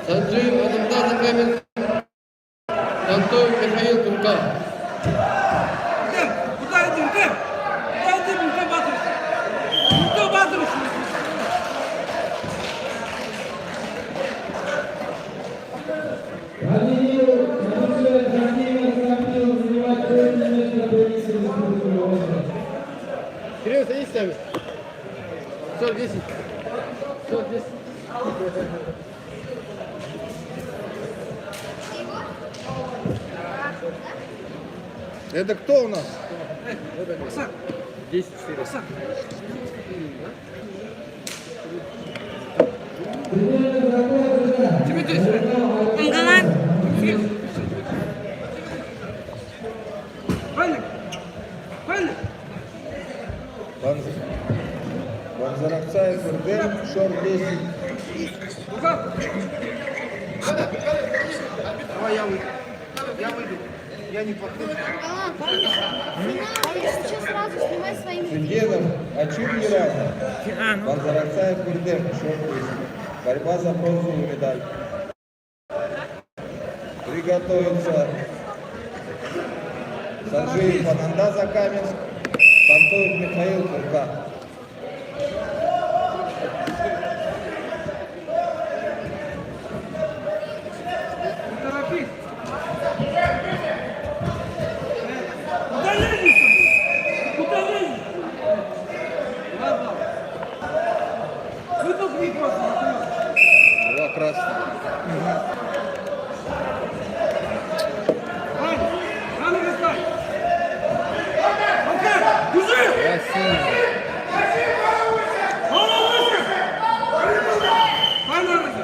Санджиев Адамдаза Каменский. Антон Михаил Турка. Куда идем, Кэп? Куда идем, Никто Батырович? Никто Батырович! Кирилл, садись с нами. 40-10. 40-10. Это кто у нас? Оксан, 10-4. Оксан. Тебе здесь. Ангалан. Правильно? Правильно? Банзараксаев Ирдем Шор 10. Рука. Давай я выйду. Я выйду. Я не подходжу. Сейчас сразу снимай своими. Сиденов Очир Киравна. Банзараксаев Ирдем Шор 10. Борьба за бронзовую медаль. Приготовиться. Санджиев Анандаза Каменск. Сантоев Михаил Турка. Не торопись. Куда лезешь? Куда лезешь? Ладно. Вытолкни просто. Два красных. Ваня, рано не стань. Макар, держи! Ваня, выше!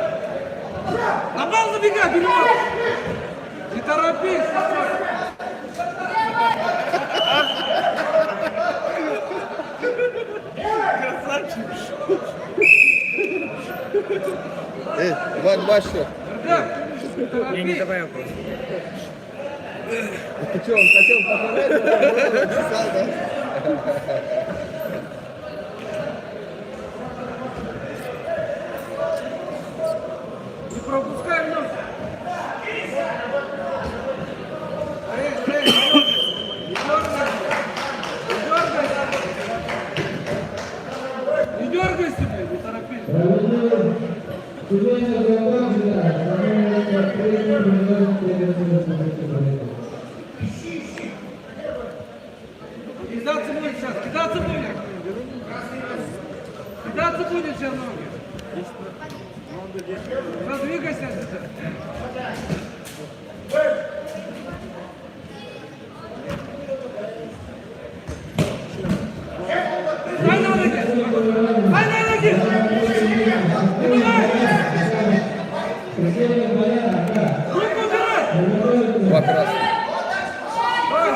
На бал забегай, вперед! Не торопись, спокойно. Два счет. Я не добавил просто. Ты что, он хотел показать? Написал, да? Не пропускай вновь. Не дергайся, блин, не торопись. Кидаться будет сейчас, кидаться будет. Кидаться будет сейчас ноги. Раздвигайся сейчас. Дай на ноги! Дай на ноги! Не давай! Руку убирай! Два красных. Давай,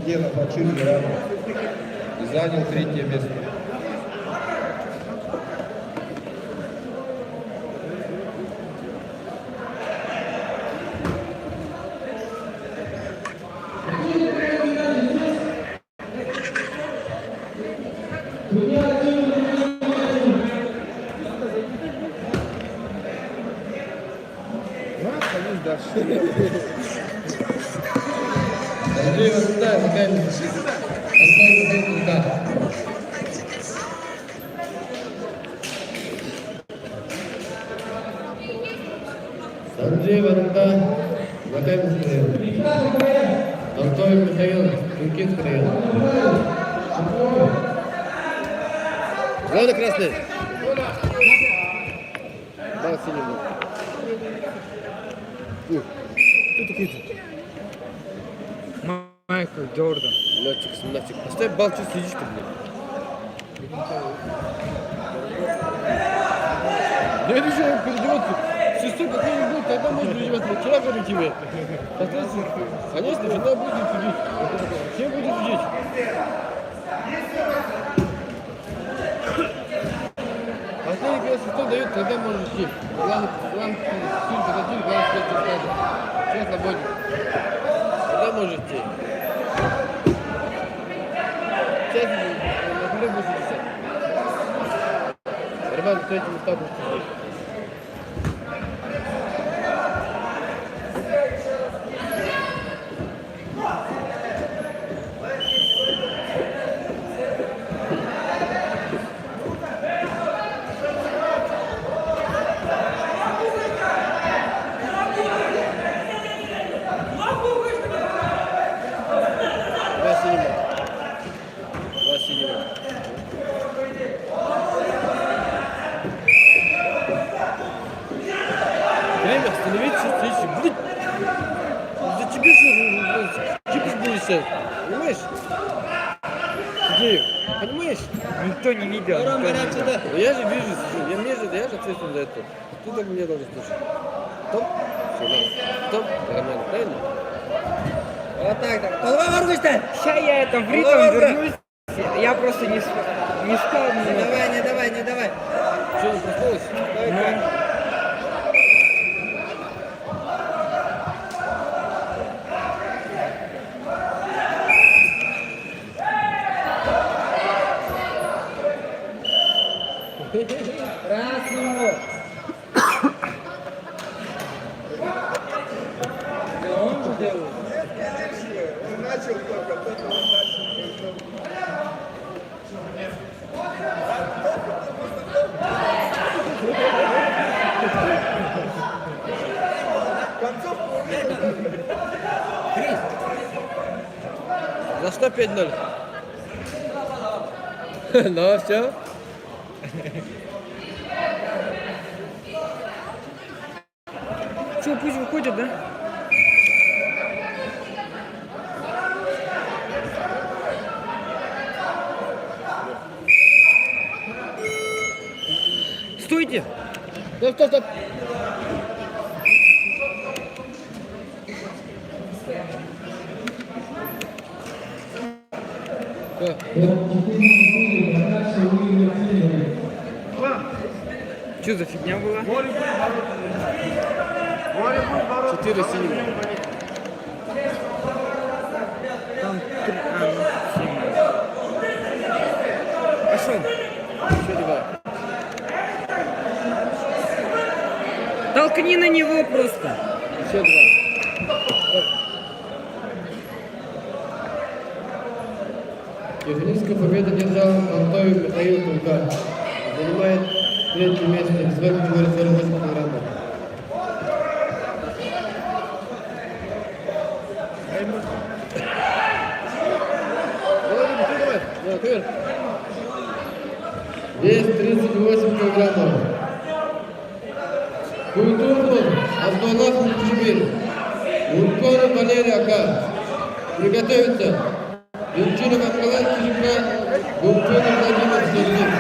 Фатенов Ачир Миранов и занял 3-е место. Андрей Васильев, Михаил Антон. Андрей Васильев, Михаил Антон Михаил Лукинский район. Главное красный. Да, синий. Кто такой-то? Майкл Джордан. Летчик, сыночек. Оставь бал, что сидишь ты, блин. Я решил, он перейдется. Сестру какой-нибудь, тогда можно перейдется. Вчера говорю тебе. Соответственно, конечно, жена будет судить. Все будут судить. Последний, когда сестра дает, тогда можно идти. Главное, фильм подойти, главное, сказать, что скажет. Все свободен. Тогда можно идти. Сейчас на хуле будет 60. Нормально, с этим места будет сидеть. Время остановиться, встречи. Блин, за тебе что, чипс будешь, понимаешь? Сергеев, понимаешь? Никто не видел. Ром, никто не горят видел. сюда. Ну я же вижу, я же ответственен за это. Ты так меня должен слушать. Стоп, все, на. Стоп, нормально, правильно? Вот так, так. Голова Маргушта! Сейчас я это в ритм Голова, вернусь. Я просто не спал. Не давай, не давай, не давай. Что, не проснулась? Ну, Красному. Да он же делает. За что 5-0? Ну, все. что, пусть выходит, да? Стойте! Стоп, стоп, стоп. Все. Что за фигня была? 4 синего. Там 3, ну, 7. Пошел. Еще 2. Толкни на него просто. Еще 2. Киргизская победа держал Антоев Михаил Кулка. Занимает 3-е место в своей категории 48 килограммов. Вес 38 килограммов. Культурный Абдуллах Мухчибин. Уркона Валерий Ака. Приготовиться. Юрчинов Акалан Кирюка. Гумчонов Владимир Сергеев.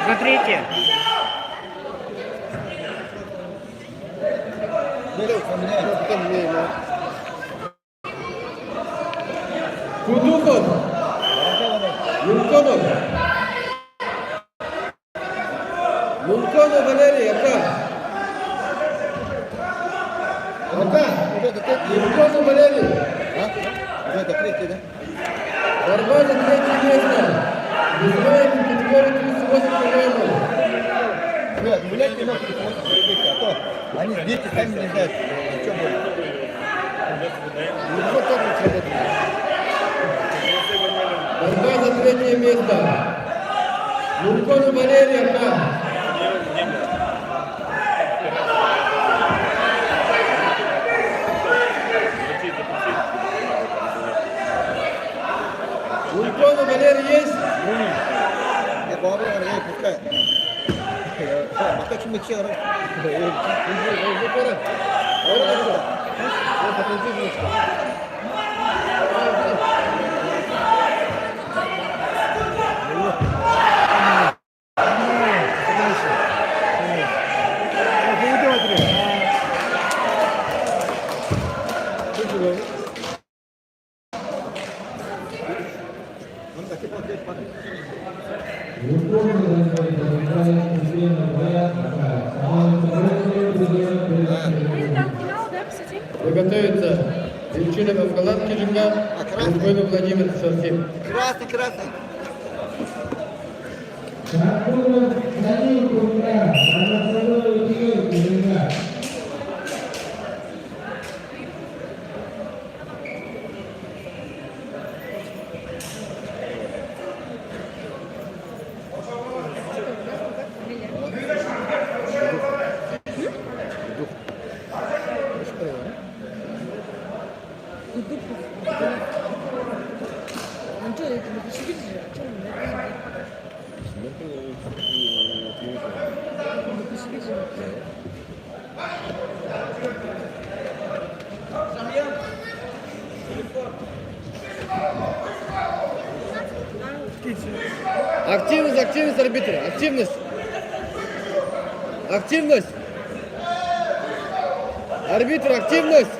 Смотрите. Кудухов. Юнконов. Юнконов Валерий, Ака. Ака, уже это третий. Юнконов Валерий. А? Уже это третий, да? Борьба за третье место. Вызывает категорию 38 килограммов. Нет, гулять не надо, а то они дети сами не знают, что будет. Вот так вот работает. Борьба за третье место. Юнконов Валерий, Ака. Юнконов Валерий есть? Я говорю, я пускай. А как мы все Приготовиться. Девчина Мавгалат Кижинга, Юнконов Владимир Сарсин. красный, красный. Ну что, это не посидите же? Что вы не посидите же? Активность, активность арбитра, активность. Активность. Арбитр, активность.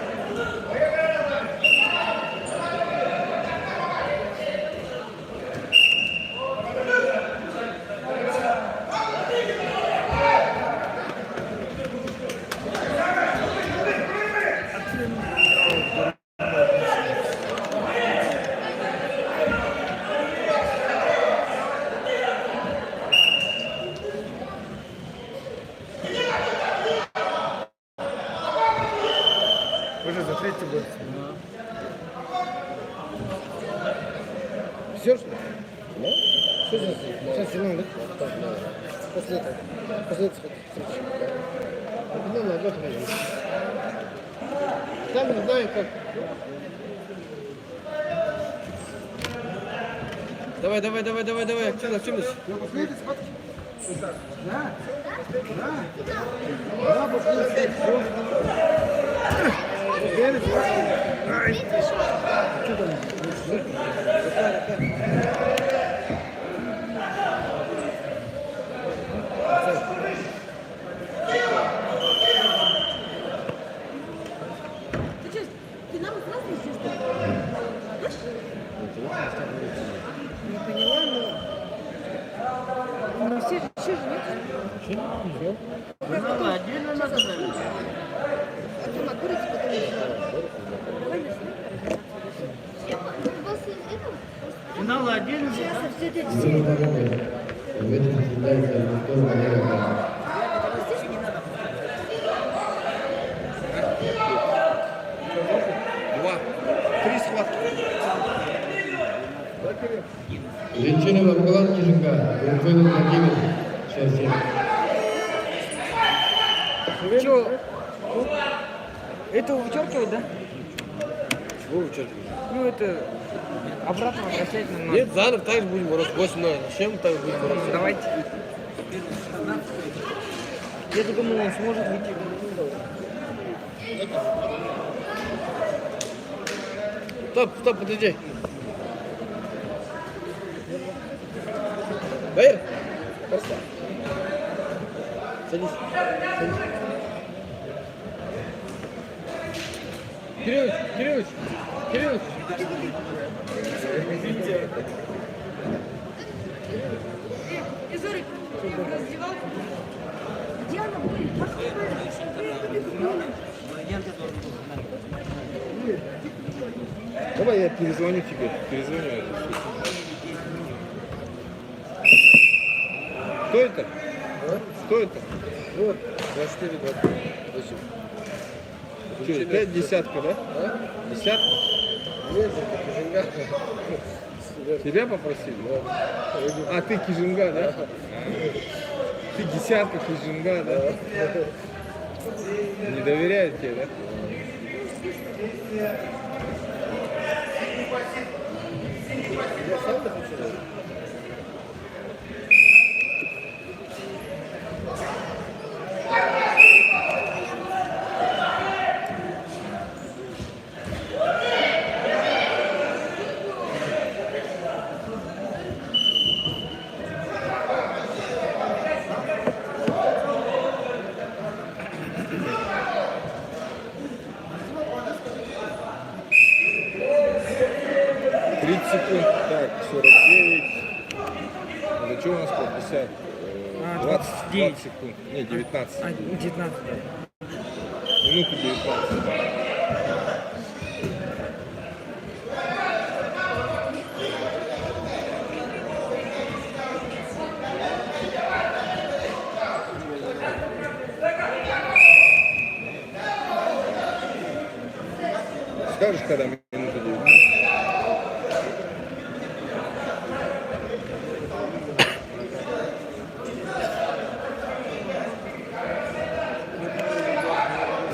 Уже за третий год. Все, что ли? Да? Что за сейчас финал, да? После этого. После этого встречи. Финал на год выиграли. Сами не знаю, как. Давай, давай, давай, давай, давай, активность, активность. Ты что, ты нам красный чувствуешь? Не поняла, но все же нет. Надо отдельно надо, наверное. Потом от курицы, потом еще. Давай начнем. Финал отдельно. Сейчас все эти Три схватки. Женщина Мавгалат Кижинга, Юнконов Владимир Сарсин. Что? Это вычеркивать, да? Чего вычеркивать? Ну это обратно возвращать нам надо. Нет, заново так же будем бороться. 8-0. Чем так будем бороться? Давайте. Я думал, он сможет выйти. Стоп, стоп, подожди. Байер? Садись. Кириллович, Кириллович, Кириллович. Изорик, раздевалка. Где она будет? Давай я перезвоню тебе. Перезвоню. Кто это? Кто это? Вот, 24, 20. Зачем? Что, опять десятка, да? А? Десятка? Нет, это Кижинга. Тебя попросили? А, ты Кижинга, да? Ты десятка Кижинга, да? Не доверяют тебе, да? Я сам так хочу. Секунд, так, 49. Это что у нас по 50? 20 секунд. Не, 19. 19. Минуту 19. Скажешь, когда минута 19?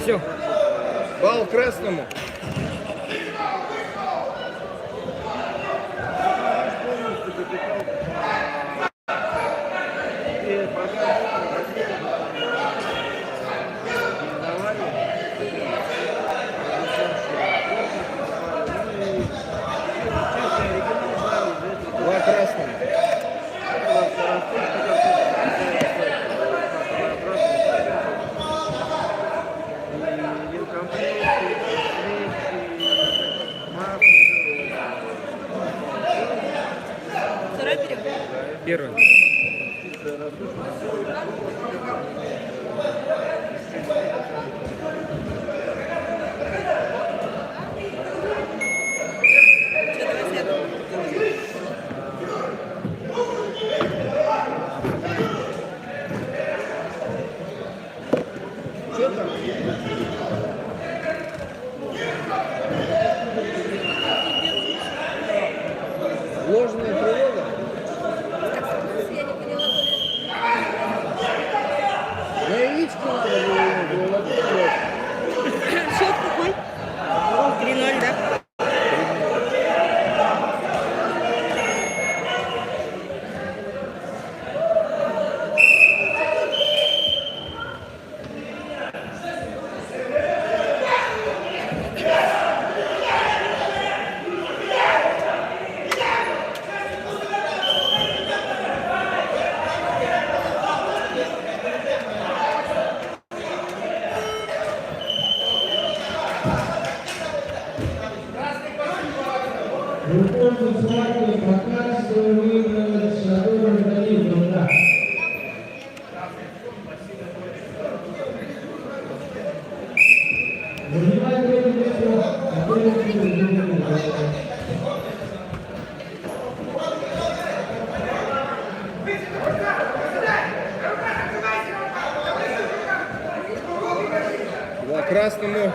Все. Бал красному. Два красному. Второй переход. Первый. Что, давай следующий. Ложная тревога. Я не поняла. На яичко надо было. Счет какой? 3-0, да? Два красному.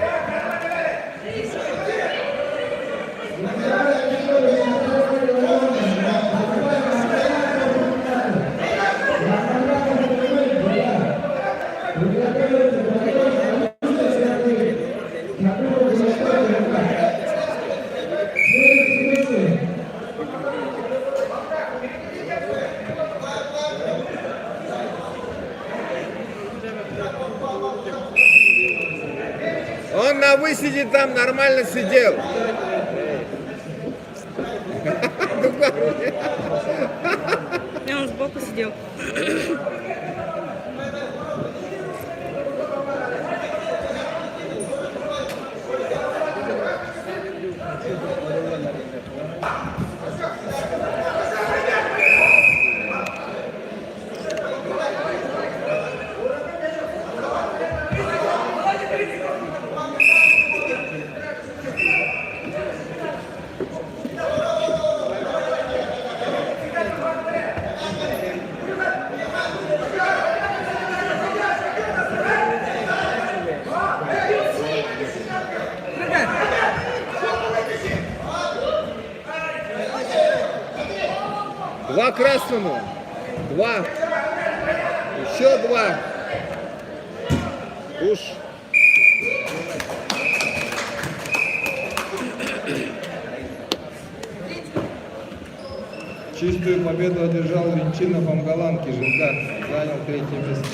Он на выседе там нормально сидел. И он сбоку сидел. Два красному. Два. Еще два. Уж. Чистую победу одержал Венчинов Амгалан Кижинкар. Занял 3-е место.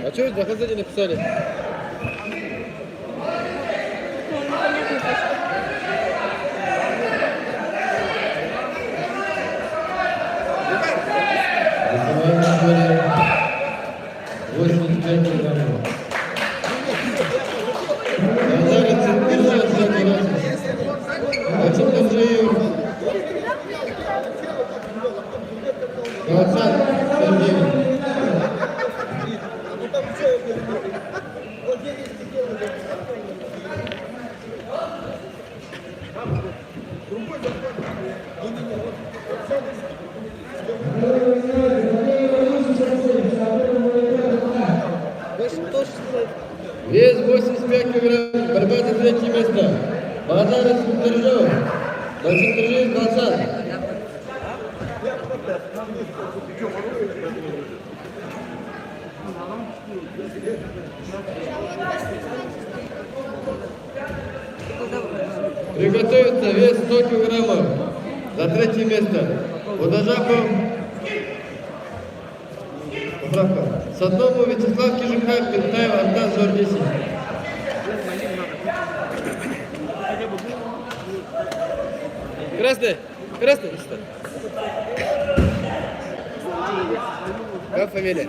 А что это за написали? Вес 85 килограмм, борьба за 3-е место. Базаров Султаржов, Бачинтаржиев Галсан. Приготовиться, вес 100 килограммов за 3-е место. Водожапов. Поправка. Садному Вячеслав Кижикар, Пентаев, Антон 40-10. Красный, красный. Как фамилия?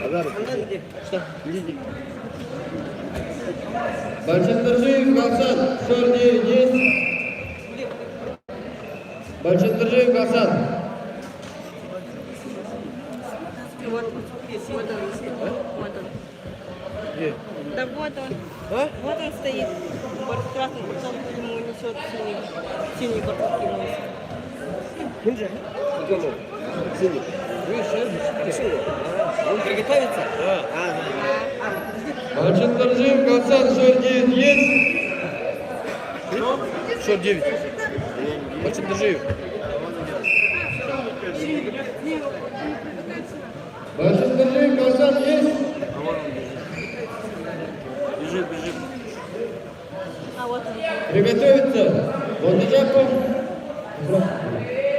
Азаров. Что? Бачинтаржиев Галсан, 49-10. Бачинтаржиев Галсан. Вот он. Вот он. Где? Да вот он. А? Вот он стоит. Красный пацан ему несет синий бортовки носит. Кому? Синий. Он приготовится? Да. Бачинтаржиев Галсан, 49-10. 49. Бачинтаржиев. Бачинтаржиев Галсан есть? Бежит, бежит. А вот он. Приготовиться. Водожапов.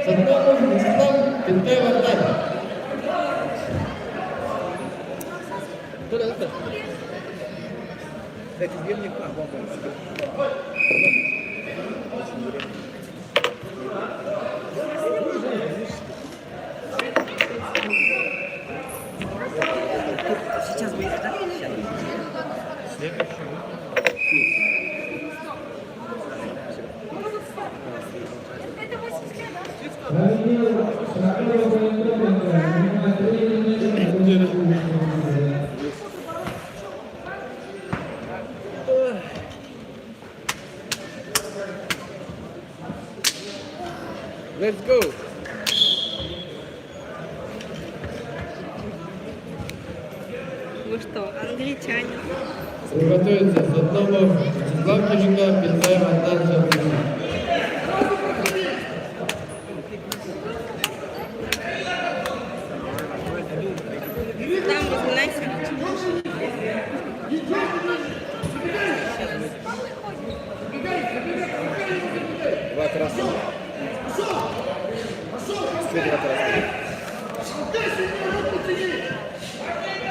Садномов, Вячеслав, Пентаев, Антон. Кто это? Это тебе мне Сейчас будет, да? Let's go. Вы что, англичанин? Приготовиться. Садномов, Вячеслав Кижикар, Пентаев, Антон 40-10. Там разминайся. Два красных. Теперь два красных.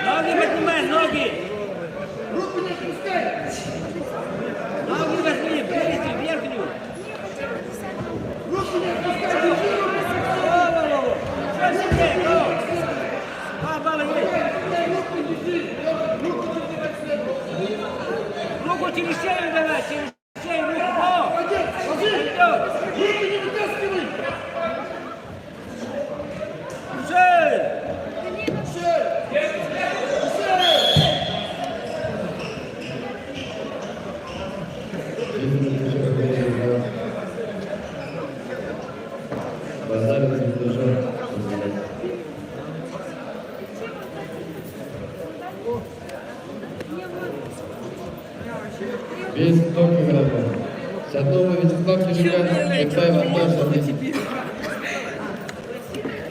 Ноги поднимай, ноги! Ноги возьми, вывести верхнюю! Базаров заслужил. Без токиграмма. Саднова Вячеслав Кириллян, Пентаев Антон.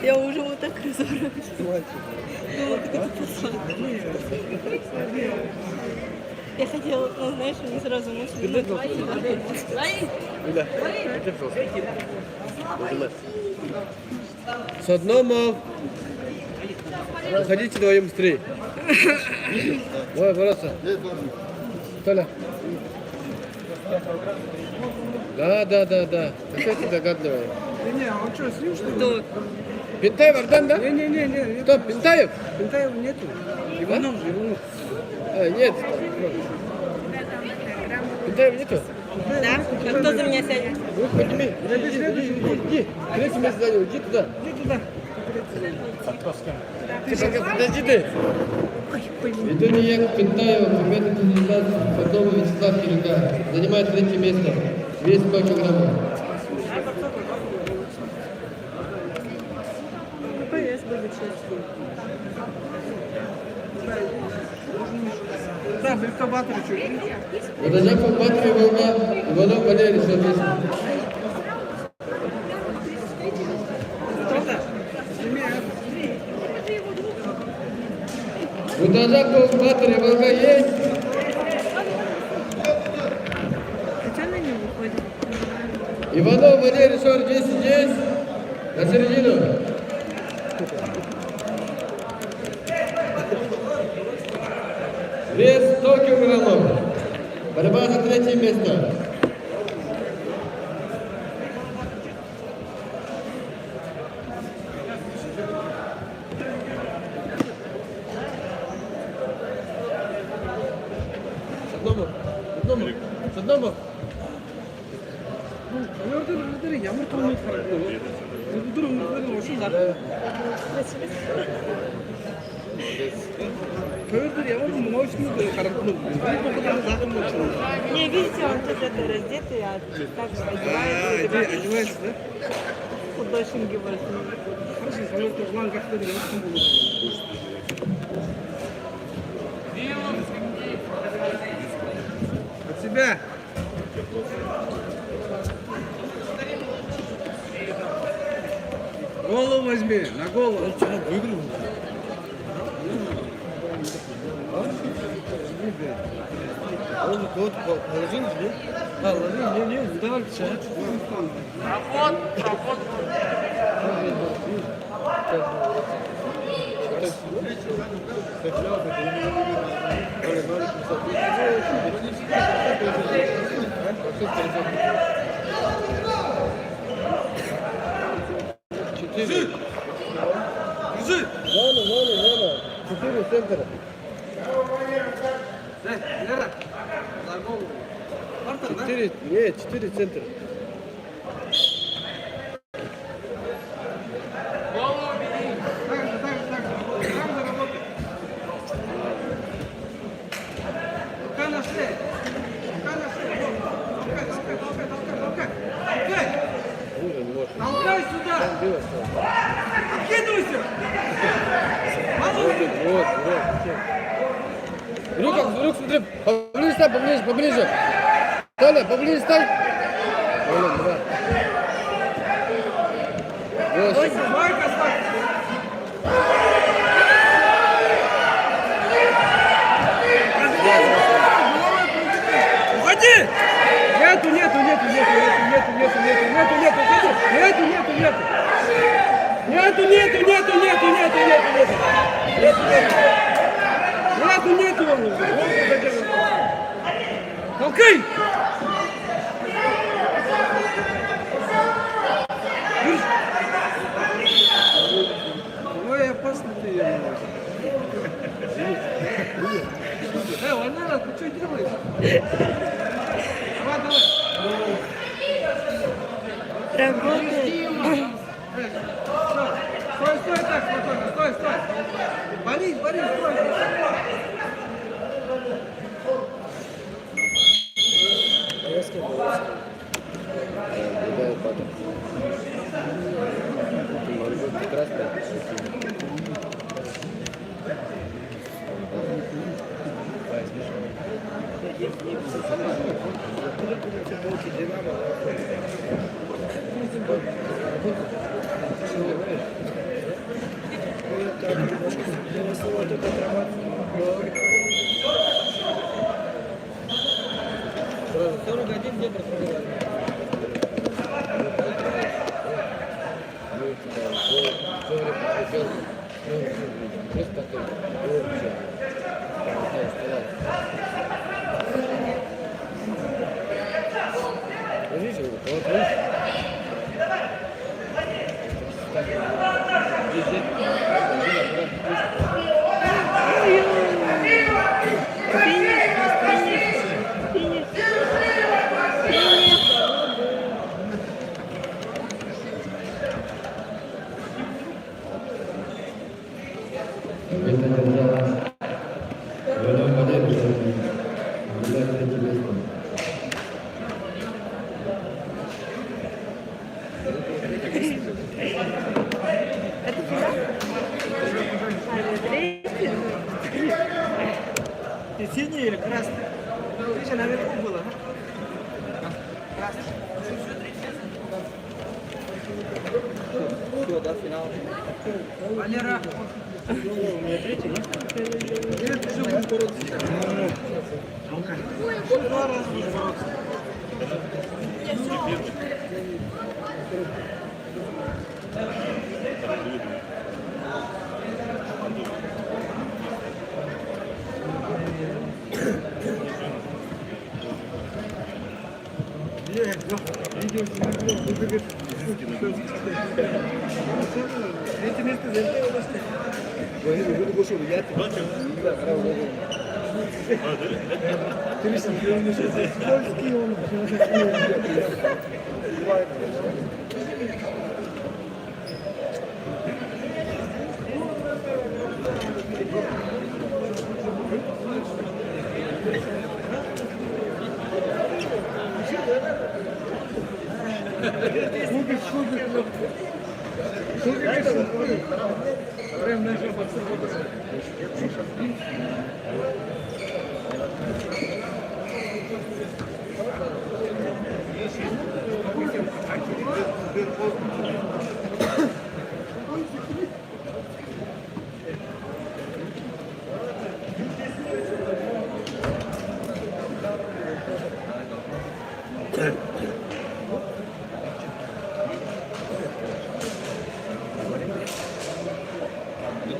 Я уже вот так разорвалась. Думала, как это послать. Я хотела, ну, знаешь, не сразу мысли. Саднова. Уходите вдвоем быстрее. Давай, бороться. Толя. Да. Какая ты догадливая. Не, а он что, с ним что ли? Кто? Пентаев Ардан, да? Не. Кто? Пентаев? Пентаева нету. Иванов. А, нет. Пентаева нету? Да? А кто за меня сядет? Ну, подними. Иди. Третье место занял. Иди туда. Ты пока подожди ты. Итоги Яков Пентаева, примерно кандидат Саднова Вячеслав Кириллян. Занимает третье место. Вес 100 килограммов. ППС будет честно. Да, Бритка Батори что? Водозаков Батри Волга, Иванов Валерий, соответственно. Кто-то? Водозаков Батри Волга есть? А что на него выходит? Иванов Валерий, 40-10 есть? На середину. Вес 100 килограммов. Борьба за третье место. Садномов. Ямар томны харагдав. Өдөр өмнө ушин зар. Өдөр ямар мощный харагдав. Бухгалтер загнул. Не, видите, он тут это раздетый, а так же одевается. Одевается, да? Художники возьмут. Хорошо, самолет план как-то не будет. От себя. Голову возьми, на голову. Он вчера выиграл. Он кого-то положил, нет? А, ложил, не, давай чай. Проход. Четыре. Ладно. Четыре центра. Лера, за голову. Четыре центра. Голову бери. Так же. Там заработай. Рука на шее. Толкай. Толкай сюда. Откидывайся. Вот. Рук, смотри, поближе. Толя, поближе стань. Толя, два. 8. Майка, ставь. Уходи! Нету. Толкай! Ой, опасно ты. Валера, ты что делаешь? Давай. Работает. Стой так, спокойно, стой. Борис, стой. Ты синий или красный? Ты же наверху было, да? Все, до финала. Валера.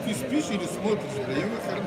Ты спишь или смотришь? Да я выхожу.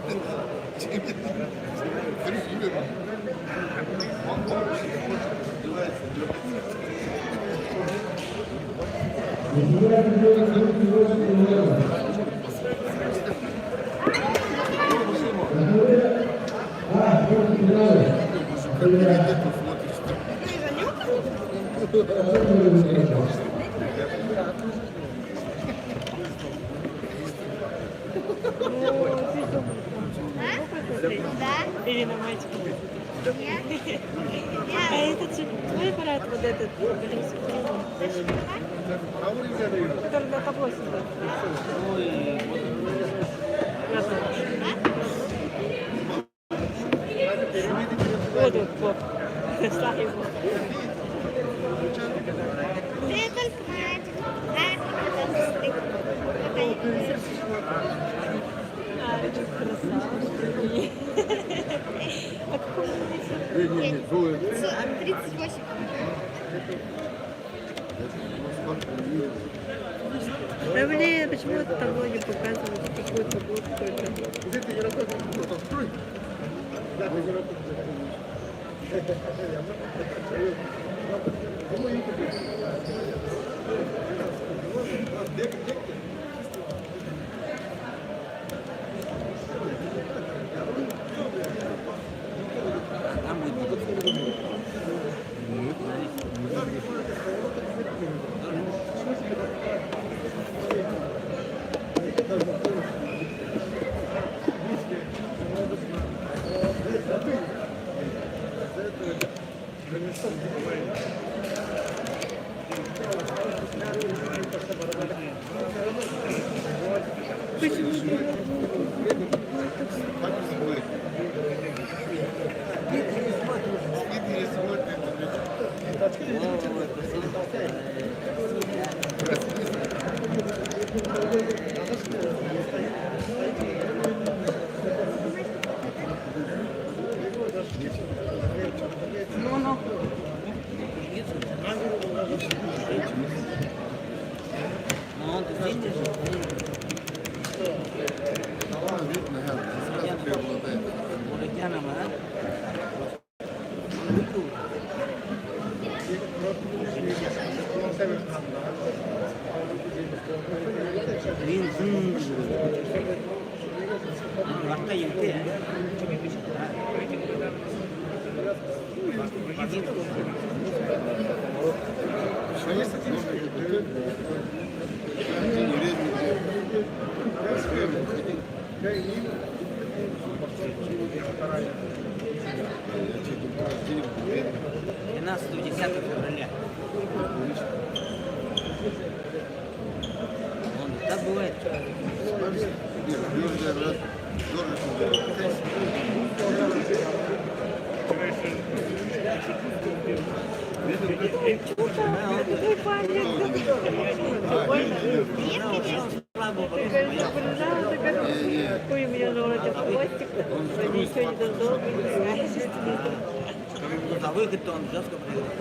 Да? Ирина Мальчикова. Нет? А это же твой аппарат, вот этот, который на табло сидит. Вот он, вот. Ставь его. Ты только мальчик. Да? А, красавчик. А какой он? 38. Да блин, почему это табло не показывает? Какое табло какое-то? Почему? февраля. Так бывает. Какой у меня на уроке хвостик, ничего не дождал. За выход-то он жестко проиграл.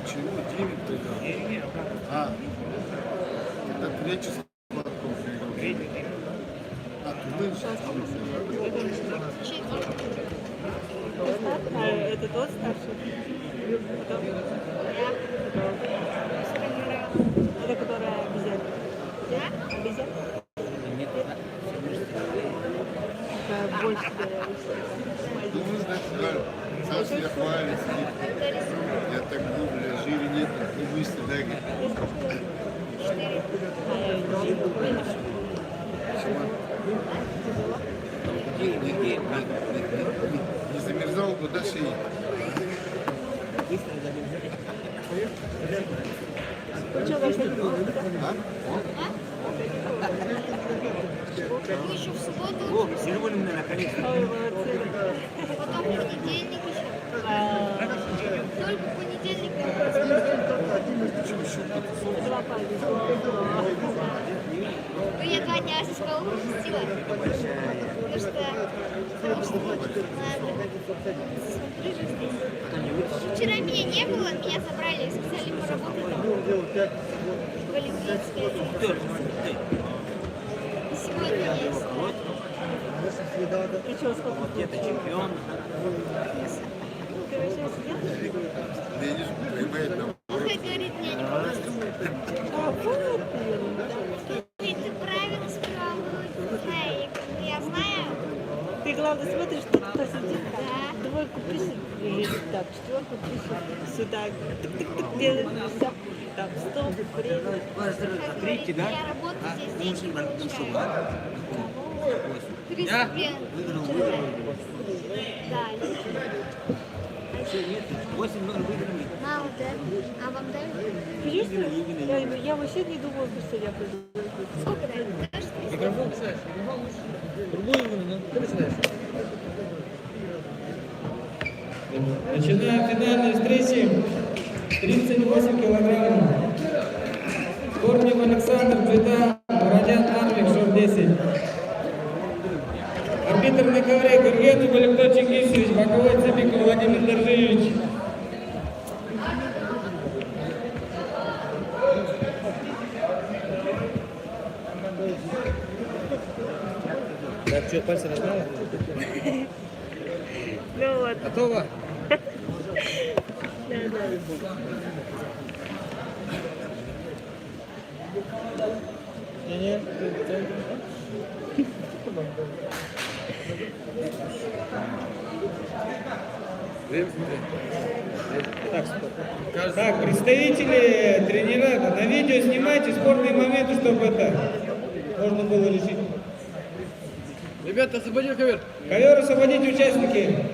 Почему Димик проиграл? А, это третий склад проиграл. А, ты сейчас Это тот старший? Это которая обезьяна? Обезьяна? Больше думаешь, да, сам себя хвалит, я так люблю, жире нет, не мысли, дай, не замерзал, куда шеи. Еще в субботу, О, Серегулин, наконец-то. потом понедельник еще. Только понедельник. Ну, я 2 дня со школы пропустила. Потому что вчера меня не было, меня забрали и сказали поработать в Олимпийской. Сегодня есть. Где-то чемпион. Ты вообще сидел? Видишь, понимаешь, там. Слушай, говорит, мне не понравилось. Ты правила справа, знаю, я знаю. Ты главное смотришь, что кто сидит. Да. Двойку пишет, лежит так, 4 пишет, сюда, тык-тык-тык делает, все. Там, стоп, время. Открытие, да? Я работаю здесь, деньги получаю. Да? 300 рублей. Да. Все, нет, 8-0 выиграли. Мало, да? А вам дают? Конечно, я вообще не думала, что я приду. Сколько дают? Даже 300? Микрофон, Саш, другую ну, ты начинаешь. Начинаем финальные встречи. 38 килограммов. Корнев Александр, Джида, Бородян Армик, шов 10. Арбитр на ковре Гургенов Валентин Чингисович, боковой Цыбиков Владимир Доржиевич. Так, что, пальцы размяла? Ну вот, Готово? Не-не, Так, представители, тренера, на видео снимайте спорные моменты, чтобы это можно было решить. ребята, освободил ковер. Ковер освободите участники.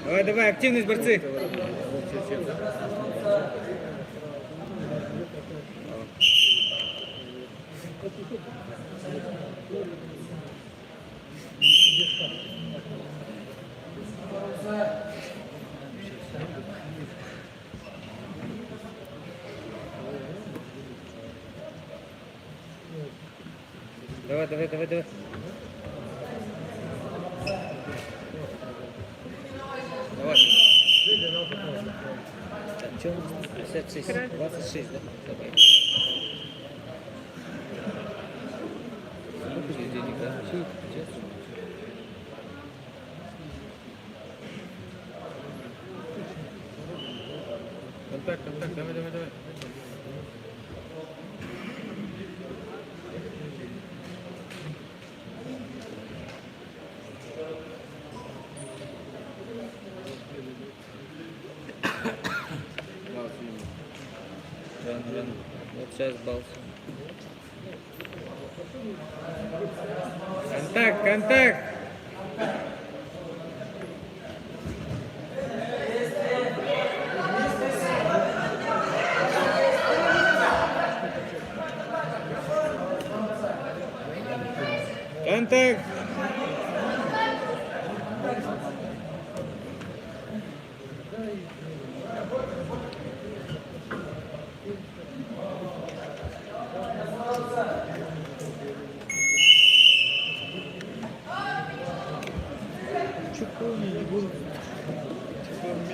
Давай, давай, активность, борцы. Давай, давай, давай, давай. Давай. Так, что у нас? 56, 26, да? Давай. Сколько здесь денег, да? Все, сейчас. Контакт, контакт, давай, давай, давай. Ран, ран. Вот сейчас бал. Контакт, контакт. Контакт.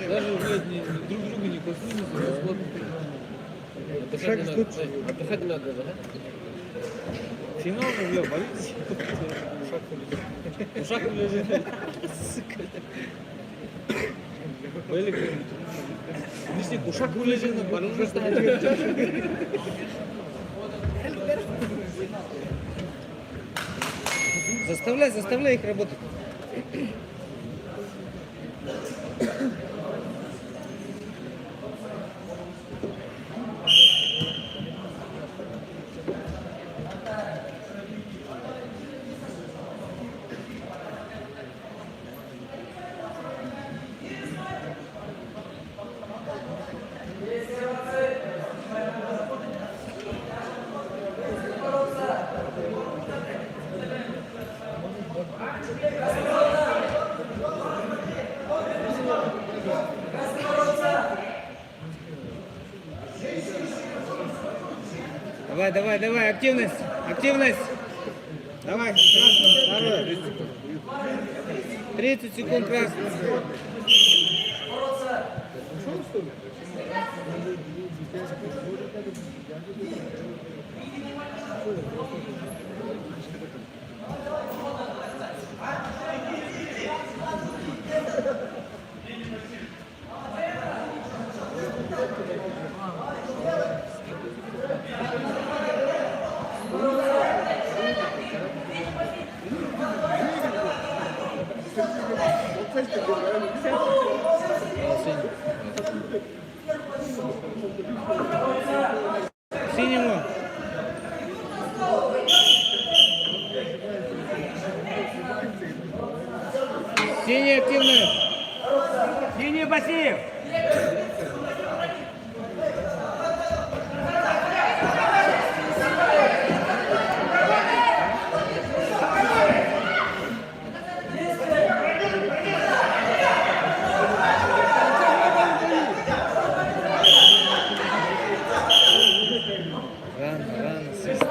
Даже, блядь, друг друга не коснулись, бесплатно. Отдыхать не надо, да? Финал же, бля, болите. Ушак лежит. Сука. Böyle işte kuşak kulesinde balonlar ставят. Заставляй, заставляй их работать. Давай, давай, давай, активность, активность. Давай, красный, второй. 30 секунд красный. Синему. Синий активный. Синий пассив! Рано, рано, свист.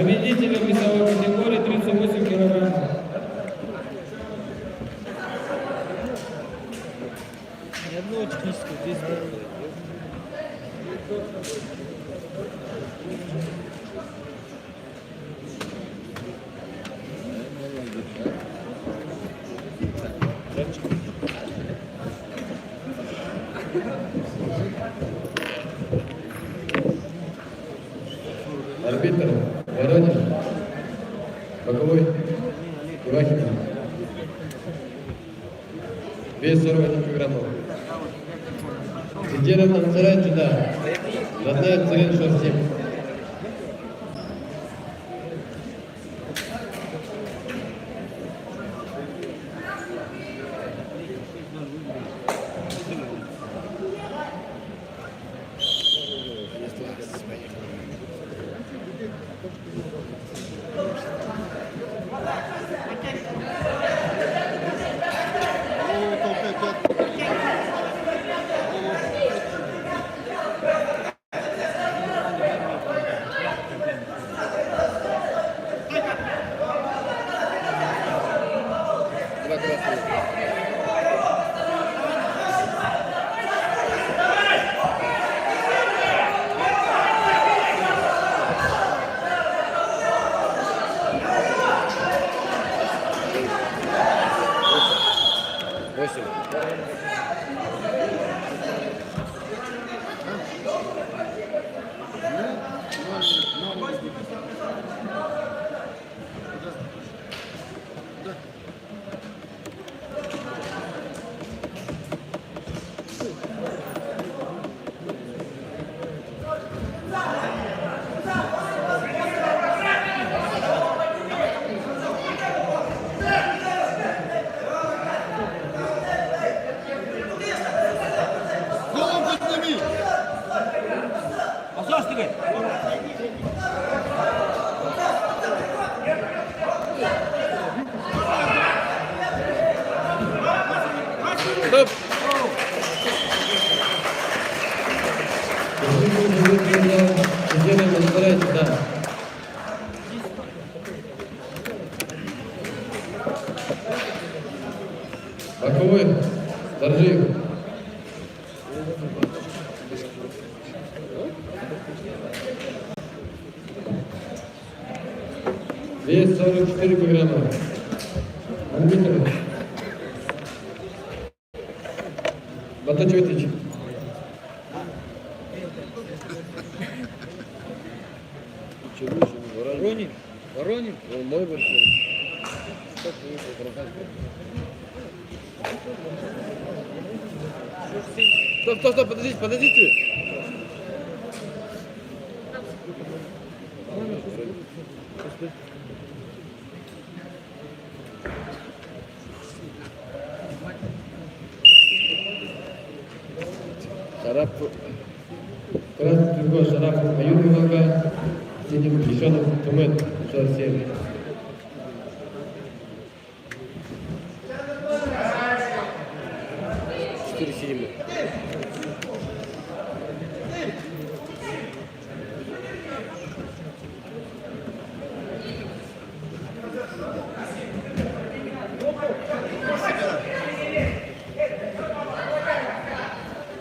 Победителем весовой категории 38 килограмм. Ни одного технического действия. Арбитр Воронин, боковой Ивахин. Вес 41 килограммов. Цитирован Анцарай Чуда. Родная Царин 67. Осторожно, Стоп! Цитирован Анцарай Чуда. Боковой Торжиев. Вес 44 килограмма. Арбитр Батачевич. Воронин. Воронин. Он мой большой. Стоп, подождите. Шарап, красный трикот, Шарап, Аюб Иванга, сидим Лишонов, Тумет, 67. Четыре седьмых.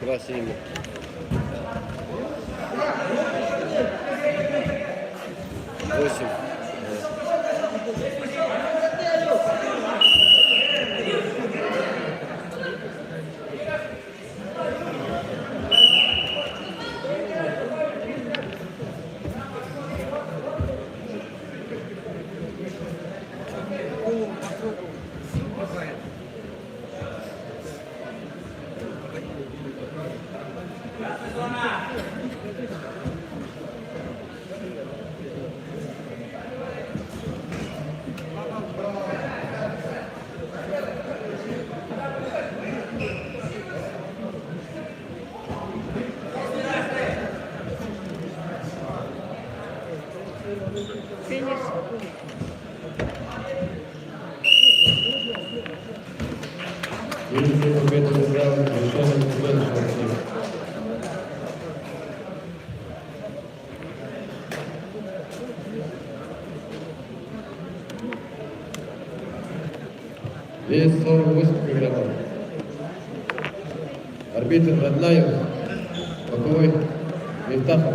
Красивый. Восемь. Финиш. Видите, победу забрал Лишонов, Тумет, 67. Вес 48 килограммов. Арбитр Раднаев, боковой Мифтахов.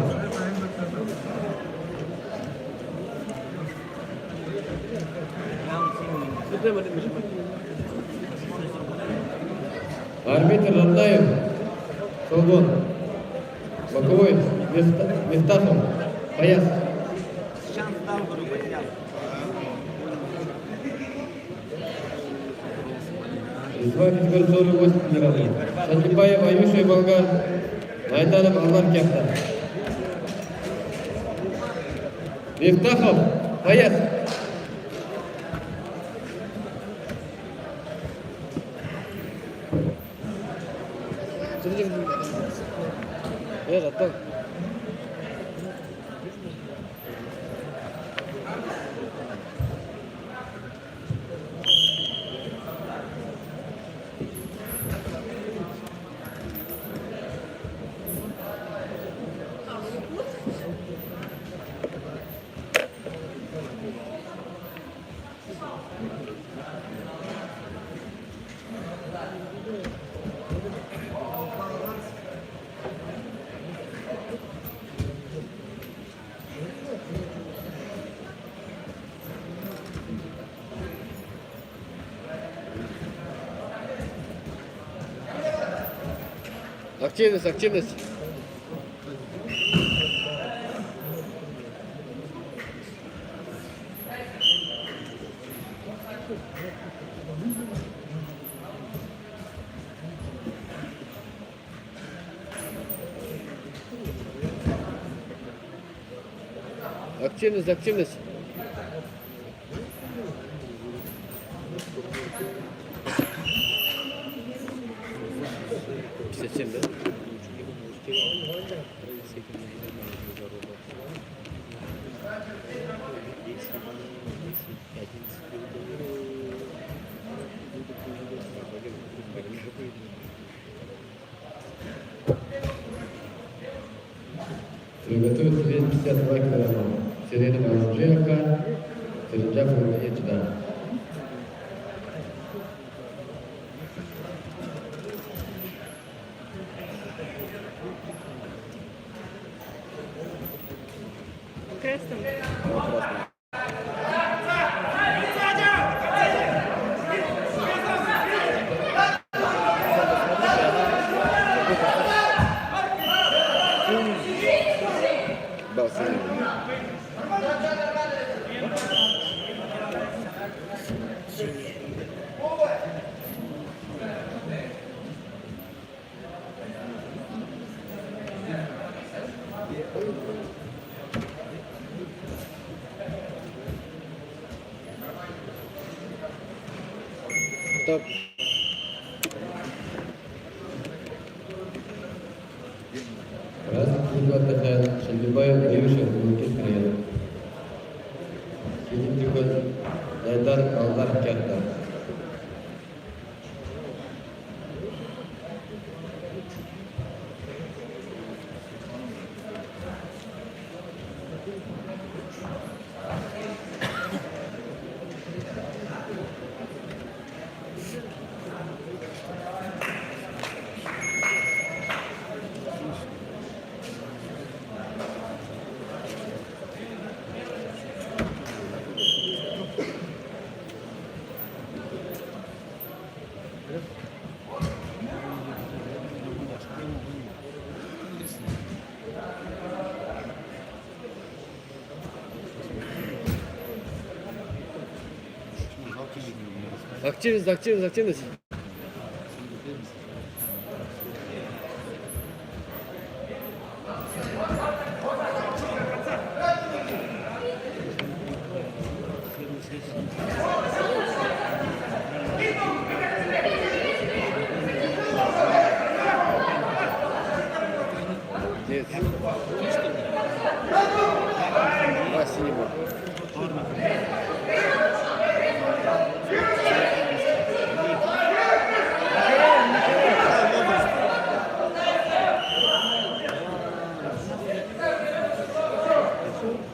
Арбитр Раднаев, Солдон, боковой Мифтахов, пояс. Весьма фигур 48 килограммов. Сантипаев, Аюша и Болгар, Айданов, Аллар Кяхта. Мифтахов, пояс. Готов. Активность, активность. Активность, активность. Да? Приготовиться вес 52 килограмма. Сирена Маруджеевка, Сириджа Фурманечда. Крестом. Стоп. Красный фигур отдыхает. Шальбибаев, Аюша, Лукин, Криен. Синий фигур Айдар, Алдар, Кяхта. Активность, активность, активность. Нет. Два синего.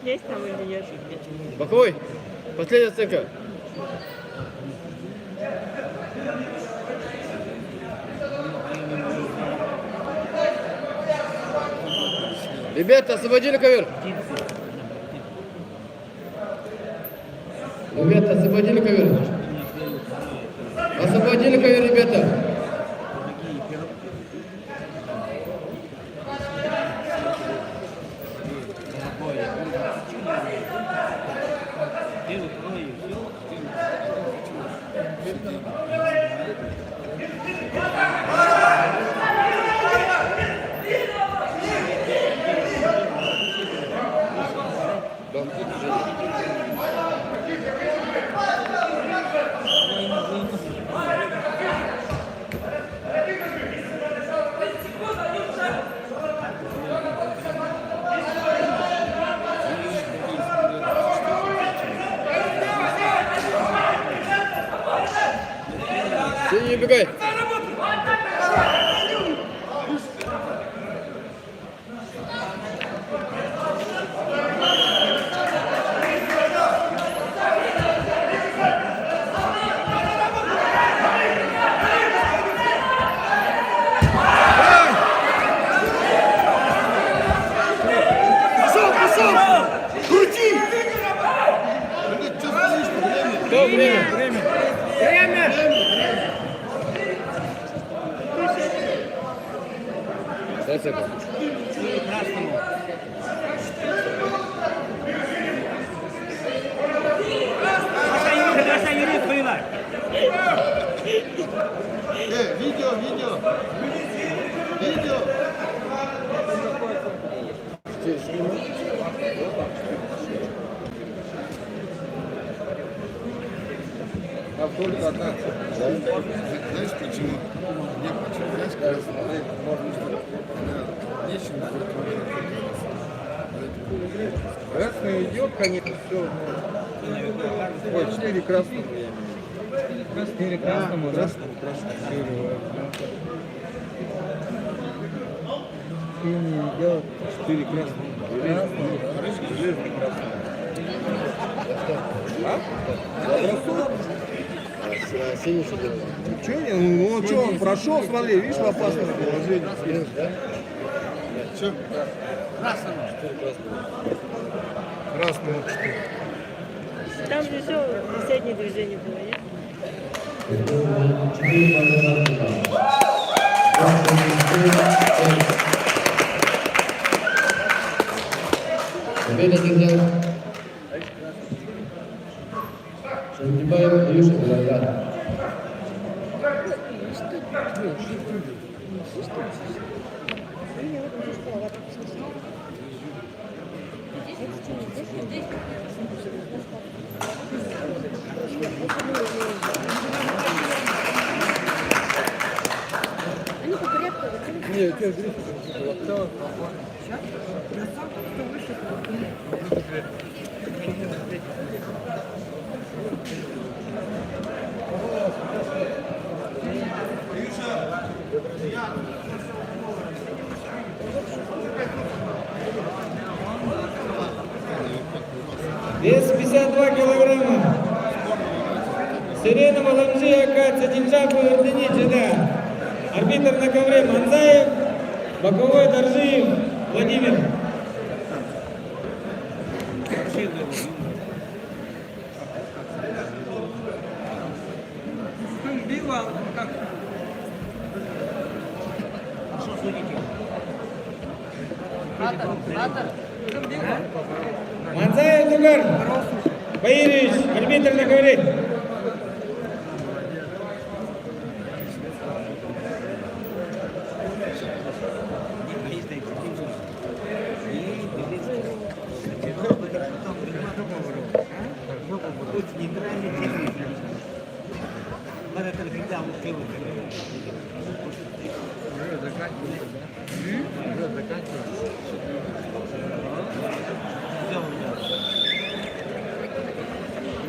Есть там или нет? Боковой. Последняя оценка. Ребята, освободили ковер. Ребята, освободили ковер. Освободили ковер, ребята. Синий, не бегай. Что время? Дай секунду. Наша юрист была. Видео. А только одна. Знаешь почему? Не почему. Знаешь, красный. Нечем Красный идет, конечно, все. Ой, 4 красных. 4 красному, да? Синий идет, 4 красных. Железный красный. Синий что делает? Ну что, он прошел, смотри, видишь, в опасное положение. Что? Красному 4. Там же все последнее движение было, нет? Победа держал. Шантибаев Илюша Володя. Они по порядку. Нет, что, Вес 52 килограмма. Сирена Маламжи Акация, Динджапу Ирденичида. Арбитр на ковре Манзаев, боковой Доржиев Владимир. Манзаев Дугар, Баирич, арбитр на ковре.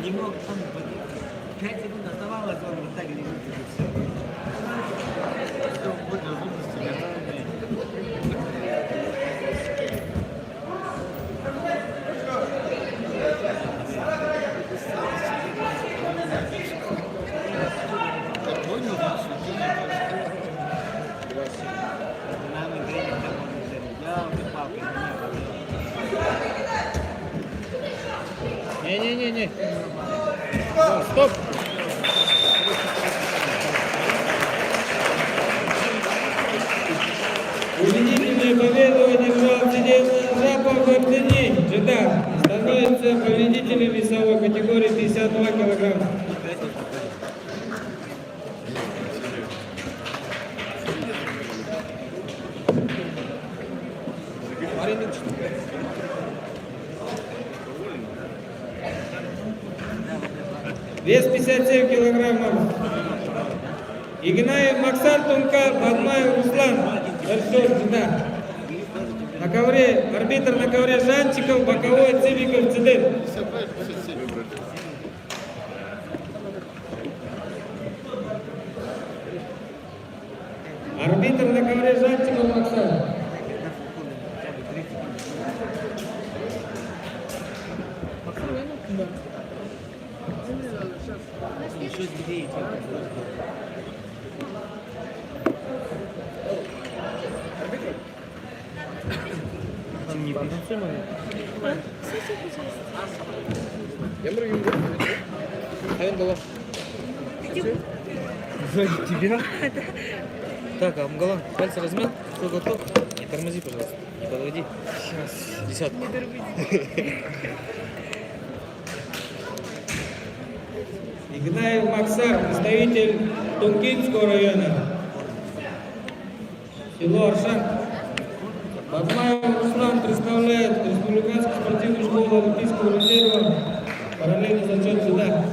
Немного, 5 секунд оставалось, он вот так и не Я Не-не-не-не. Да, стоп. Убедительную победу одержал Жапа Бардени, Джеда. Становится победителем весовой категории 52 килограмма. Вес 57 килограммов. Игнаев Максар Тунка, Бадмаев Руслан. Дальше сюда. На ковре, арбитр на ковре Жанчиков, боковой Цибиков Цидыр. 57 вроде. Арбитр на ковре Жанчиков Максар. Я мрыгаю. А он дала. Тебя? Так, а Мгалан, пальцы размял, свой глоток. Не тормози, пожалуйста, не подводи. Сейчас. Десятку. Игнаев Максар, представитель Тункинского района. Село Аршак. Бадмаев Руслан представляет Республиканскую спортивную школу Олимпийского резерва. Параллельно зачет сюда.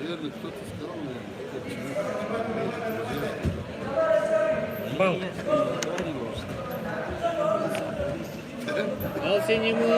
Наверное, кто-то сказал мне, Бал. Дал синему.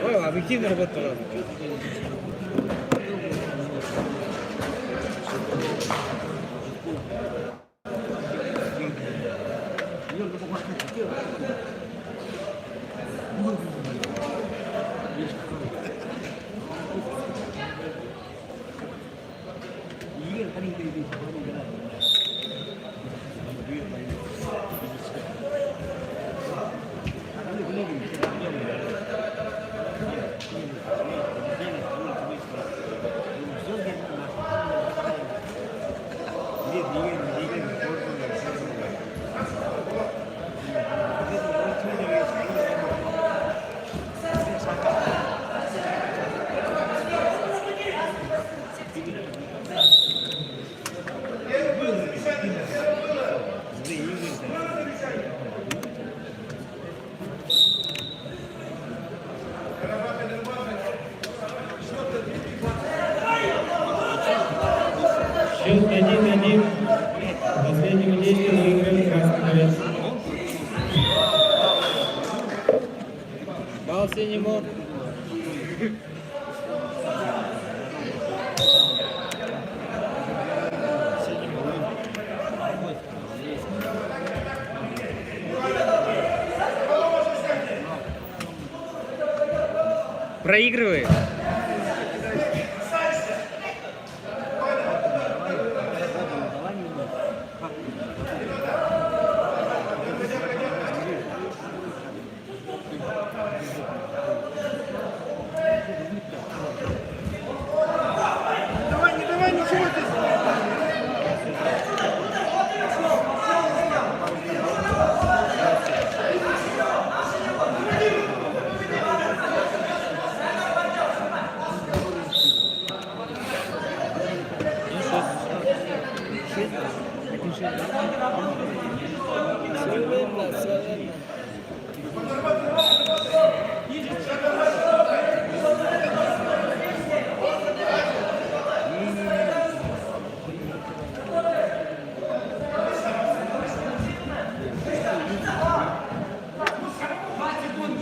Ой, объективно работа, пожалуйста. Счет 1-1. Последнего действия выиграли красный. Бал синему. Проигрывает.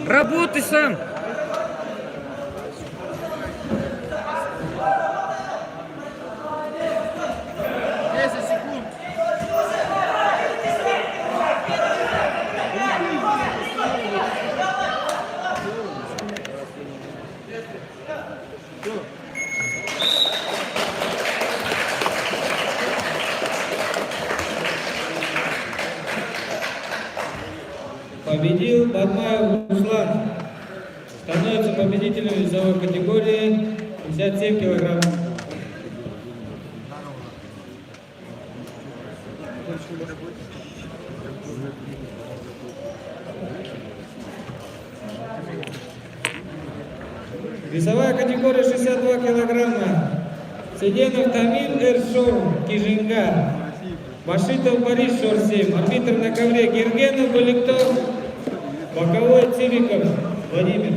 Работай сам! Победил Бадмаев Руслан. Становится победителем весовой категории 57 килограмм. Весовая категория 62 килограмма. Сиденов Тамир Эршоу, Кижинга. Башитов Борис, Шор-7. Арбитр на ковре Гергенов, Баликтов. Боковой Цивиков, Владимир.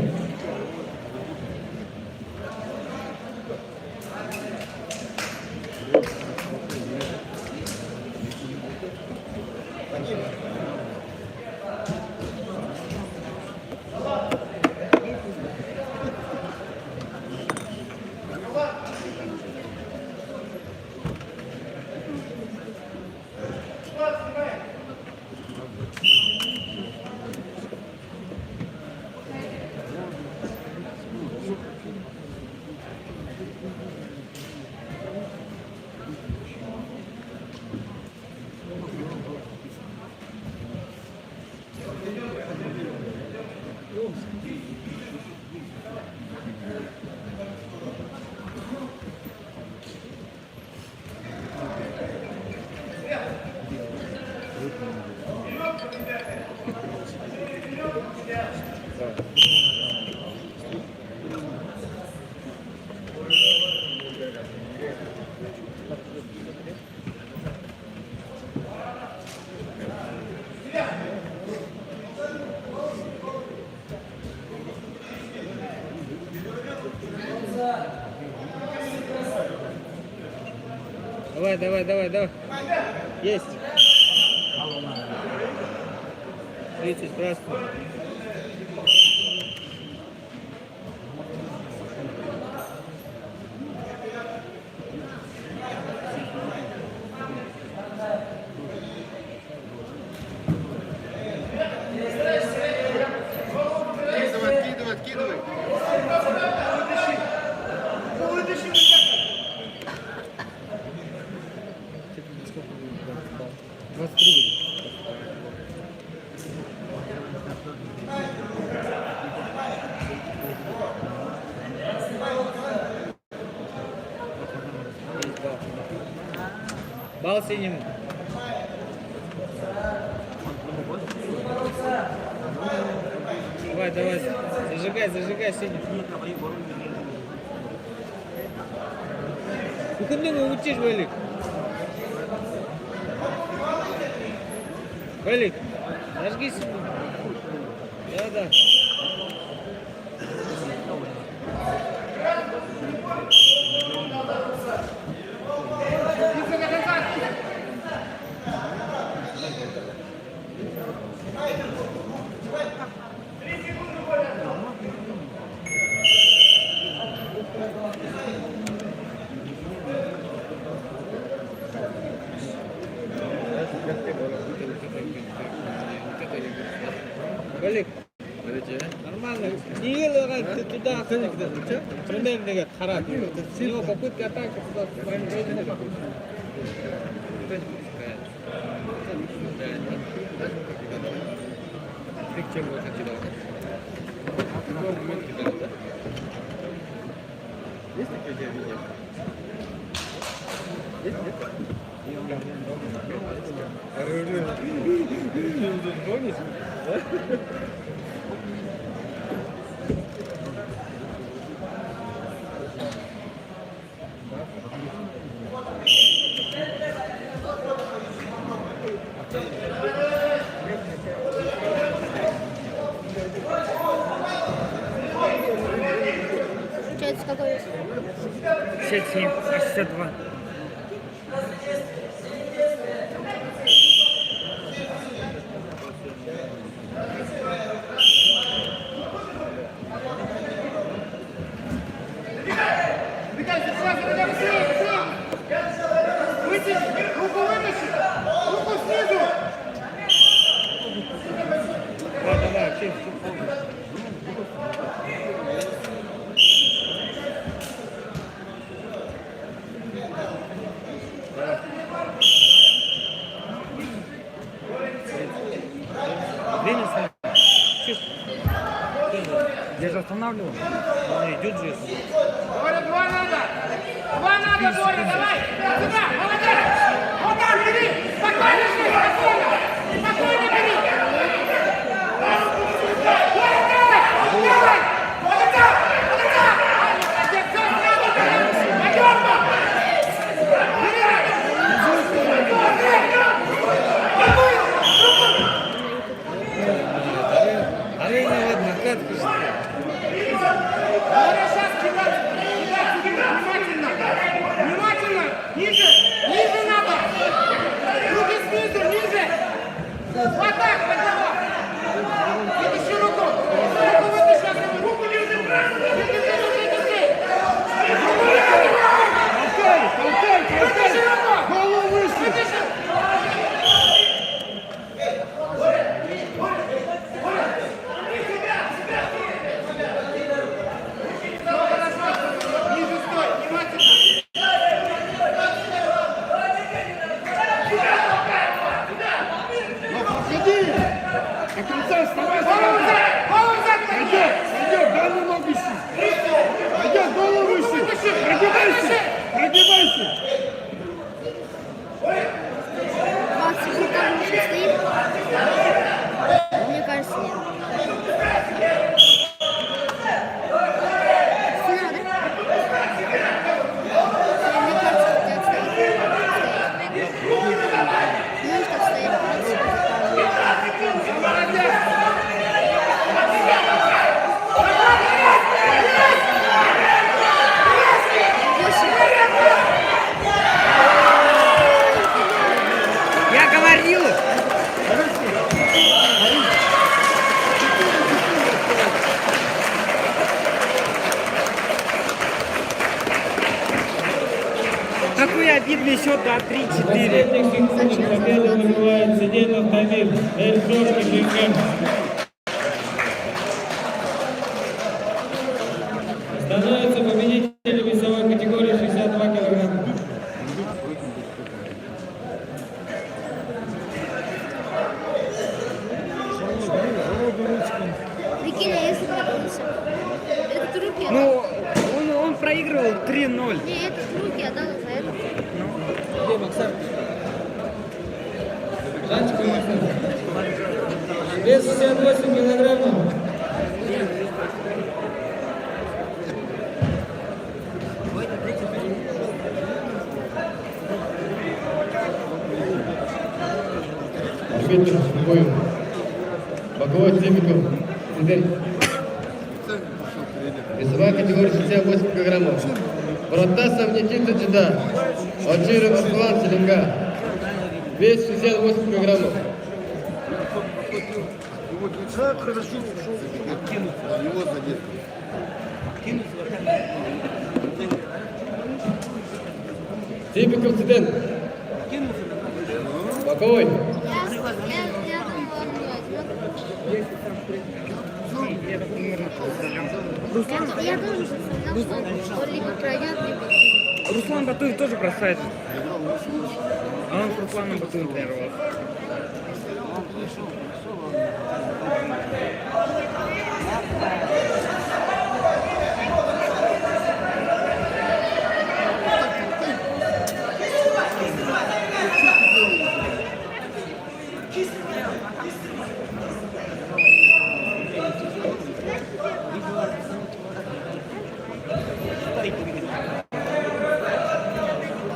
Давай. Есть. 30 красных. Откидывай. Бал синему. Давай. Зажигай синим. Куда вы утечь, Валик? Валик, зажги синим. Да. Balik. Нормально. Не ел, ты туда. Примерно харак. У него попытка атаки туда. Есть такие видео? Есть, нет? Получается, какой вес? 67, 62. Я же останавливал. Он идет же. Боря, два надо! Два надо, Боря, давай! Сюда, молодец! Вот так, бери! Спокойно, шли, спокойно! Спокойно бери! Боря, давай! Давай! Молодец! Молодец! Молодец, все, сразу бери! Надежно! Арена, ладно, катку. Боря, сейчас кидать! Кидать, внимательно! Внимательно! Ниже! Ниже надо! Руки снизу, ниже! Вот так, подняла! Вытащи руку! Руку вытащи, руку не убирай! Вытащи руку! Голову выше! Вытащи! Ниже стой, внимательно! Подходи! До конца вставай! Голову взять! Пойдет! Пойдет! Голову ногу выше! Пойдет! Голову выше! Прогибайся! Прогибайся! Макс, если там уже стоит? Мне кажется, нет. Спина, да? Мне кажется, хотят стоит. Ну и что стоит, в принципе. Я говорил! Какой обидный счет, да, 3-4. Победу выбивает Сиденов Тамир, Эльзорский Бекем. Становится победителем весовой категории 62 килограмма. Прикинь, а если бы отбился? Это руки отдал. Ну, он проигрывал 3-0. Не, это руки отдал за это. Где Максар? Жанчик и Максар. Вес 68 килограммов. Арбитр бою. Боковой Цимиков. Сидель. Весовая категория 68 килограммов. Протасов Никита Джида. Очиров Аслан Селенга. Вес 68 килограммов. Вот человек хорошо ушел, кинуться, его задет. Цибиков Циден. Боковой. Я думаю, он возьмет. Я тоже представлял, что он либо пройдет, либо... Руслан Батуев тоже бросает. А он с Русланом Батуевым тренировался.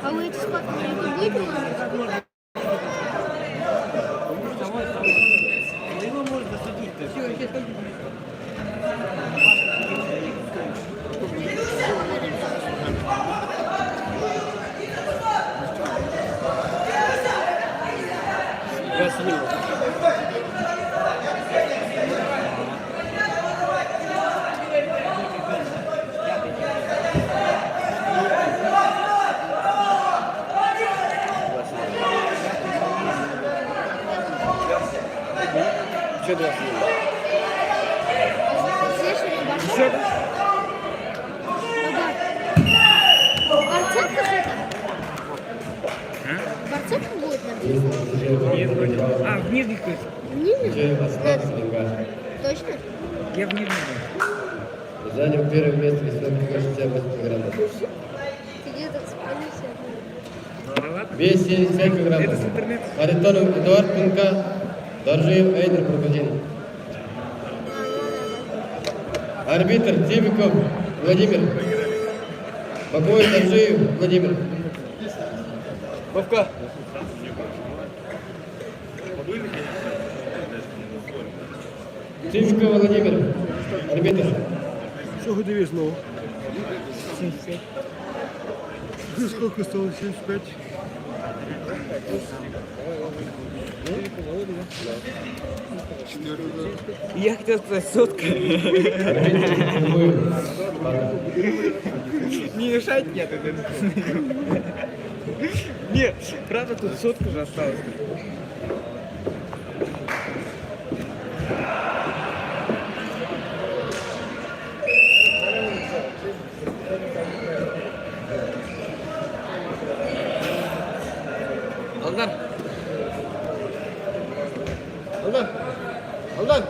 А вы эти схватки не будете ловить? Я сниму. Еще 2 сниму. Здесь или борцов? Борцов какой-то? Борцов будет написано? Нет, вроде. А, в нижних точно. В нижнем? Уже 18 деньгах. Точно? Я в нижних. Занял первое место весом 68 килограммов. Ты где-то спалился. Да ладно. Вес 75 Это килограммов. с интернета. Харитонов Эдуард Пунка. Доржиев Эйдер Прокудин. Арбитр Цибиков Владимир. Боковой Доржиев Владимир. Бовка. Цибиков Владимир. Арбитр. Що годові знову? 75. Сколько стало? 75? Я хотел сказать сотка. Не мешать нет. Нет, правда тут сотка же осталась. Алдан. Алдан. Алдан.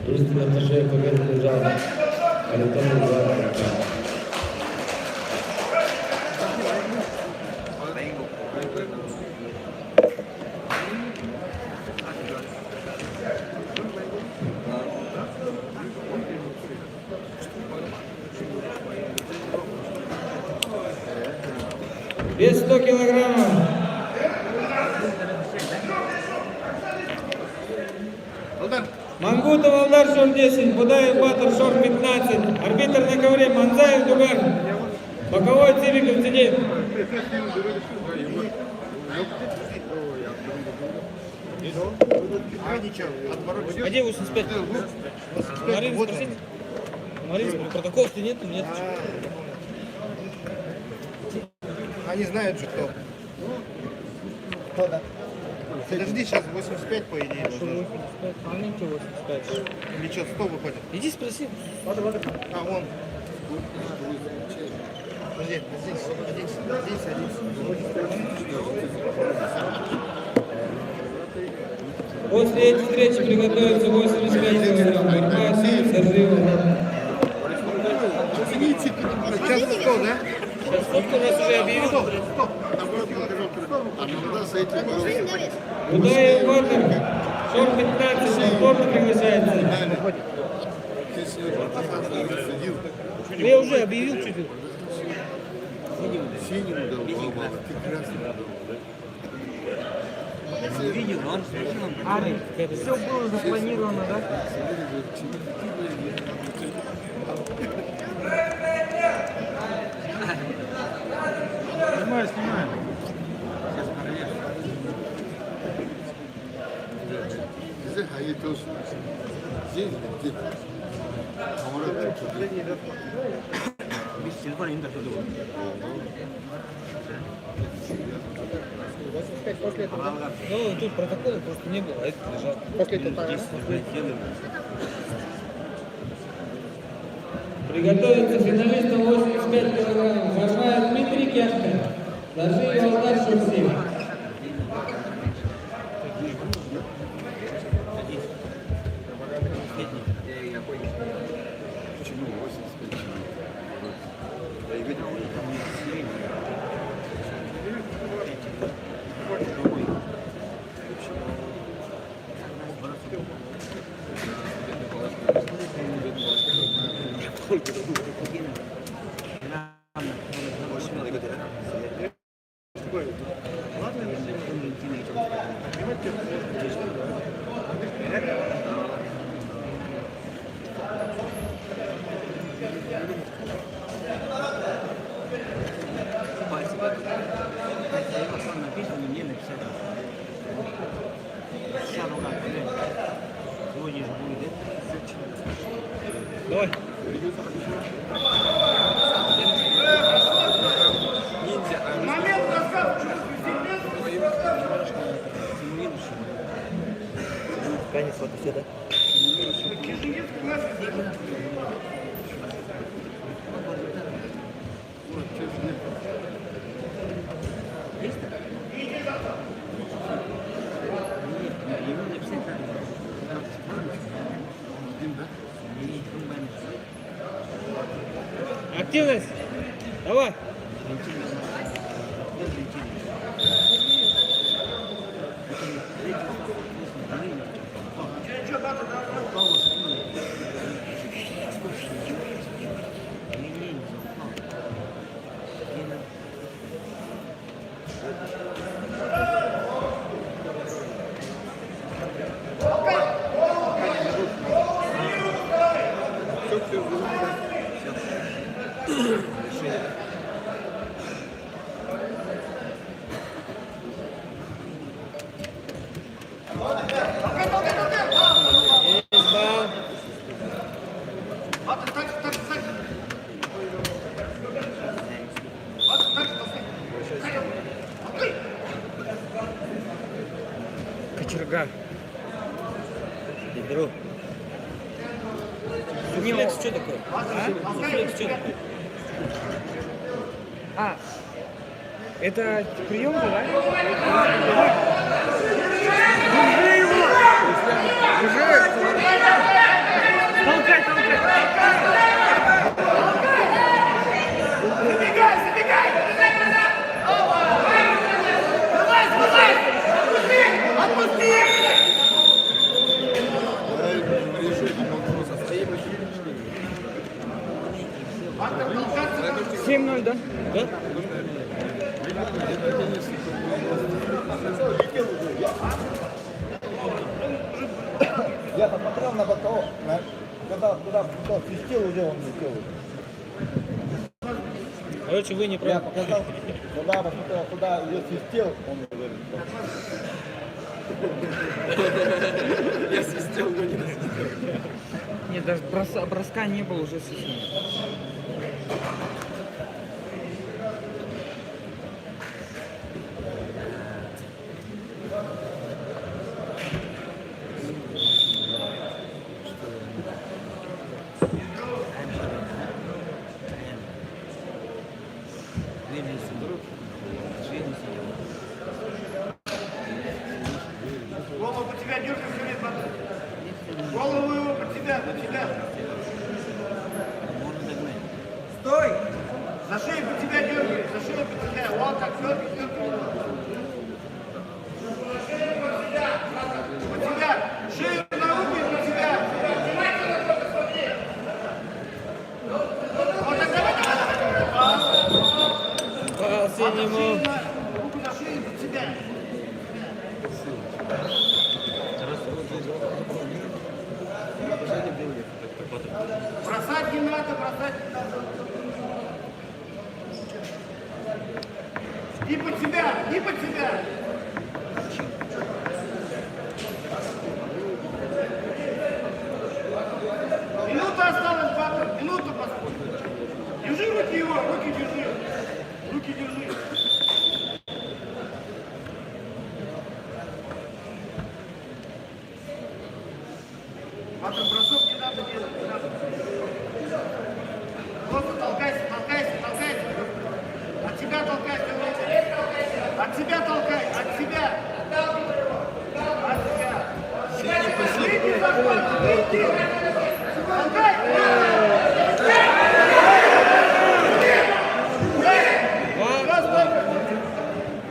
Истинно отношение к победе лежало. Харитонов Эдуард Пунка. Вес 100 килограммов. Мангутов Алдар, шорт 10, Будаев Батыр, шорт 15. Арбитр на ковре Манзаев Дугар. Боковой Цибиков сидит. А где 85? Марин, спросите. Марин, протокол-то нет, нет. Они знают же, кто. Кто, да? Подожди, сейчас 85 по идее должно. 85, маленький 85. Или что, 100 выходит? Иди спроси. А, вон. Подожди, здесь. После этой встречи приготовиться 85 килограмм. Борьба с разрывом. Сейчас 100, да? Сейчас сколько у нас уже объявил? А когда с этим просто Удай Ватер. Шор 15. Повторно приглашается. ты сегодня судил, Я уже объявил чуть ли. синему дал, ты красный дал. Все было запланировано, да? Снимаю, снимаю. Bize hayırlı olsun. Здесь где-то. Ну, тут протокола просто не было, а это лежал. Приготовиться финалистам 85 килограмм. Зажимает Дмитрий Кяшкин. Зажи его старший всех. Почему 85 человек? Давай. Конец, вот и все, да? Активность. Давай. Есть балл. Кочерга. Бедро. Суфлекс что такое? Суфлекс что такое? А, это прием, да? Толкай, толкай! Забегай, забегай! Давай, давай! Отпусти! Решение 7-0, да? Да? Я посмотрел на бокового, когда кто свистел, уже он летел. Короче, вы не Я правы. показал, куда посмотрел, куда ее свистел, он уже летел. Нет, даже броска не было уже совсем. синему. Руку на шею под себя. Бросать не надо, бросать не надо. И под себя, и под себя. Минута осталась, папа, минута, посмотрим. Держи руки его, руки держи. Руки держи. Папа, бросок не надо делать, не надо. Просто толкайся, толкайся, толкайся. От себя толкайся. От себя толкай, от себя. От себя. Выйди за пальцы, выйди. Толкай.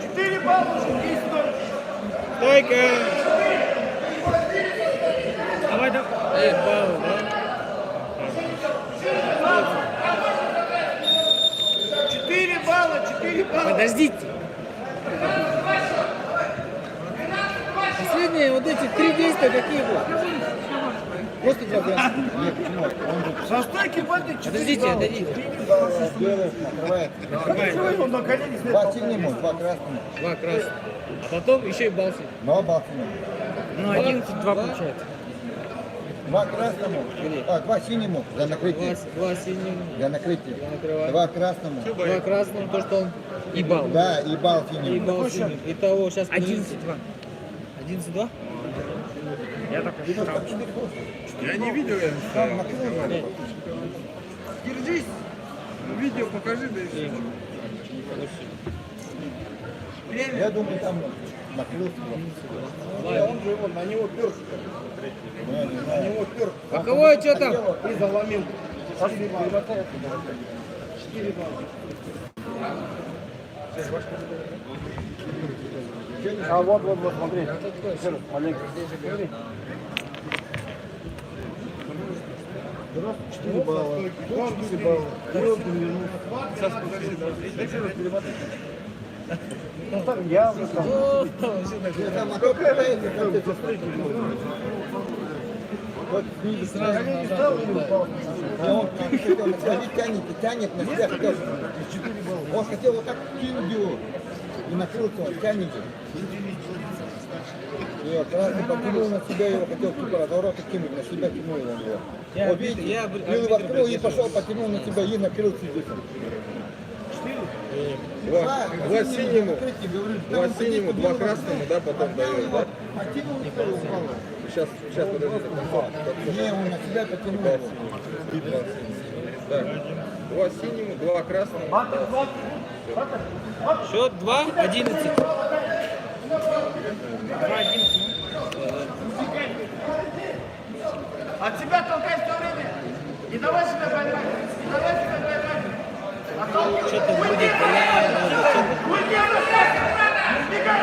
4 балла, 10 долларов. Стойка. Давай, давай. Балл, да? 4 балла, 4 балла. Подождите. Последние вот эти 3 действия какие были? Просто для глаз. Нет, почему? Со стойки воды 4 Подождите, балла. отойдите. Делаешь, накрывает. Почему его на колени снять? 2 синему, 2 красному. 2 красных. А потом еще и балси. Но балсину. Ну, 11-2 получается. 2 красному. 2 синему для накрытия. 2 синему. Для накрытия. накрываю. 2 красному. 2 красным, то, что он и бал. Да, и бал И синему. бал синим. Итого сейчас 11-2. 11-2? Я не видел, я Там накрыл. Держись. Видео покажи, да и все. Я думаю, там накрылся. Он же его, на него перся. На него перся. А кого что там? И заломил. Пошли, перемотай. 4 балла. А вот, смотри. Маленько. Смотри. 4 балла. 4 балла. Сейчас подожди. Там явно там. Там мотор катается, там ты вот снизу сразу назад. А он тянет на себя. Он хотел вот так кинуть его. И накрылся, он тянет же. И вот раз потянул на себя его, хотел типа разворота кинуть, на себя кинул его. Вот видите, бил его открыл и пошел, потянул на себя и накрылся здесь. 2 синему, 2 синему, 2 красному, да, потом даешь, да? Сейчас подожди. Не, он на себя потянул его. Да. 2 синему, 2 красному. Счет 2-11. От себя толкай все время. Не давай себя поймать. Не давай себя поймать. Что-то будет, бля. Уйди, обращайся! Убегай!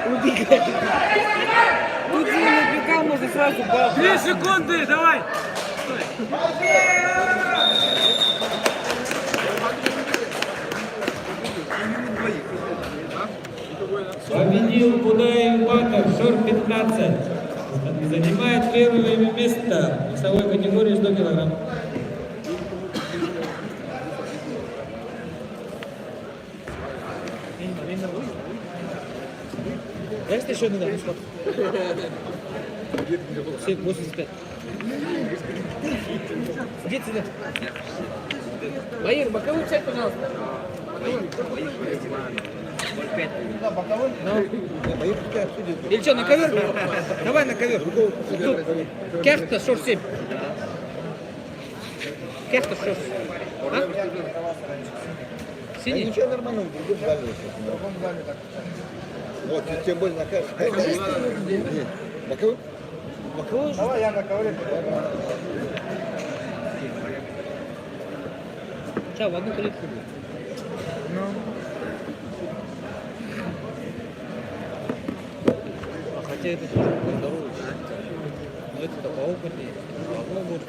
Убегай. Тут не убегал, можно сразу бал. 3 секунды, давай. Победил Будаев Батов, шор 15. Занимает первое место в весовой категории 100 килограмм. Дай еще один удар, сход. 85. Сидеть сюда. Баир, боковую сядь, пожалуйста. Да, боковой. Или что, на ковер? Давай на ковер. Тут кефта, шор 7. Кефта, шор. А? Синий? Ничего нормально, в другом зале. В другом зале так. Вот, тем более на каждом. Нет, боковой? Боковой? Давай я на ковре. Сейчас, в одну клетку будет. А хотя это тоже такой здоровый. Но это-то поопытнее. Одно будет.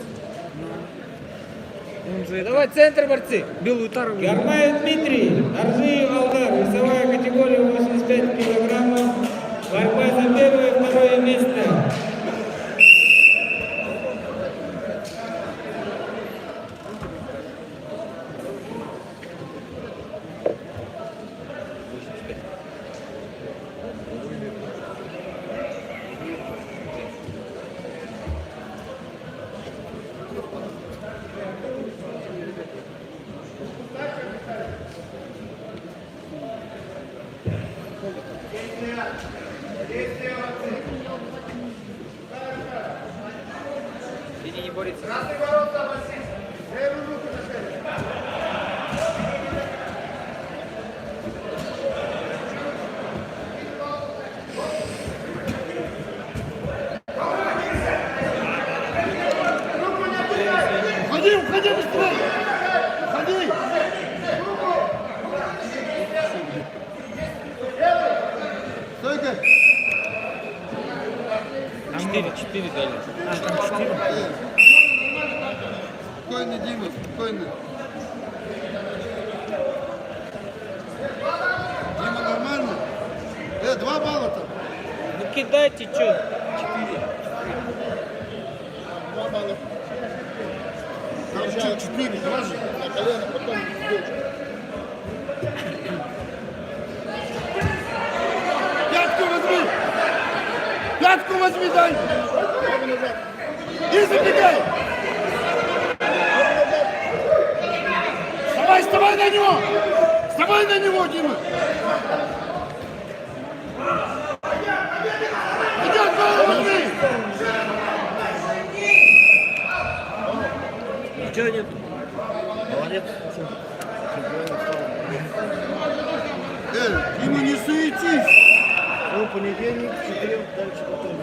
Давай центр, борцы. Белую тару. Гармаев Дмитрий, Аржиев Алдар, весовая категория 85 килограммов, борьба за первое и второе место. Иди не борется. Уходи, уходи быстрее! Уходи! Стойка! 4 дали. Спокойно, Дима, спокойно. Дима, нормально? 2 балла там. Ну кидайте, что? 4. 2 балла. Там что, 4, даже? На колено, потом Пятку возьми! Пятку возьми, дай! И забегай! Вставай, вставай на него! Вставай на него, Дима! Идет, голову возьми! Ничего нет. Молодец. Дима, не суетись. Ну, понедельник, четверг, дальше потом.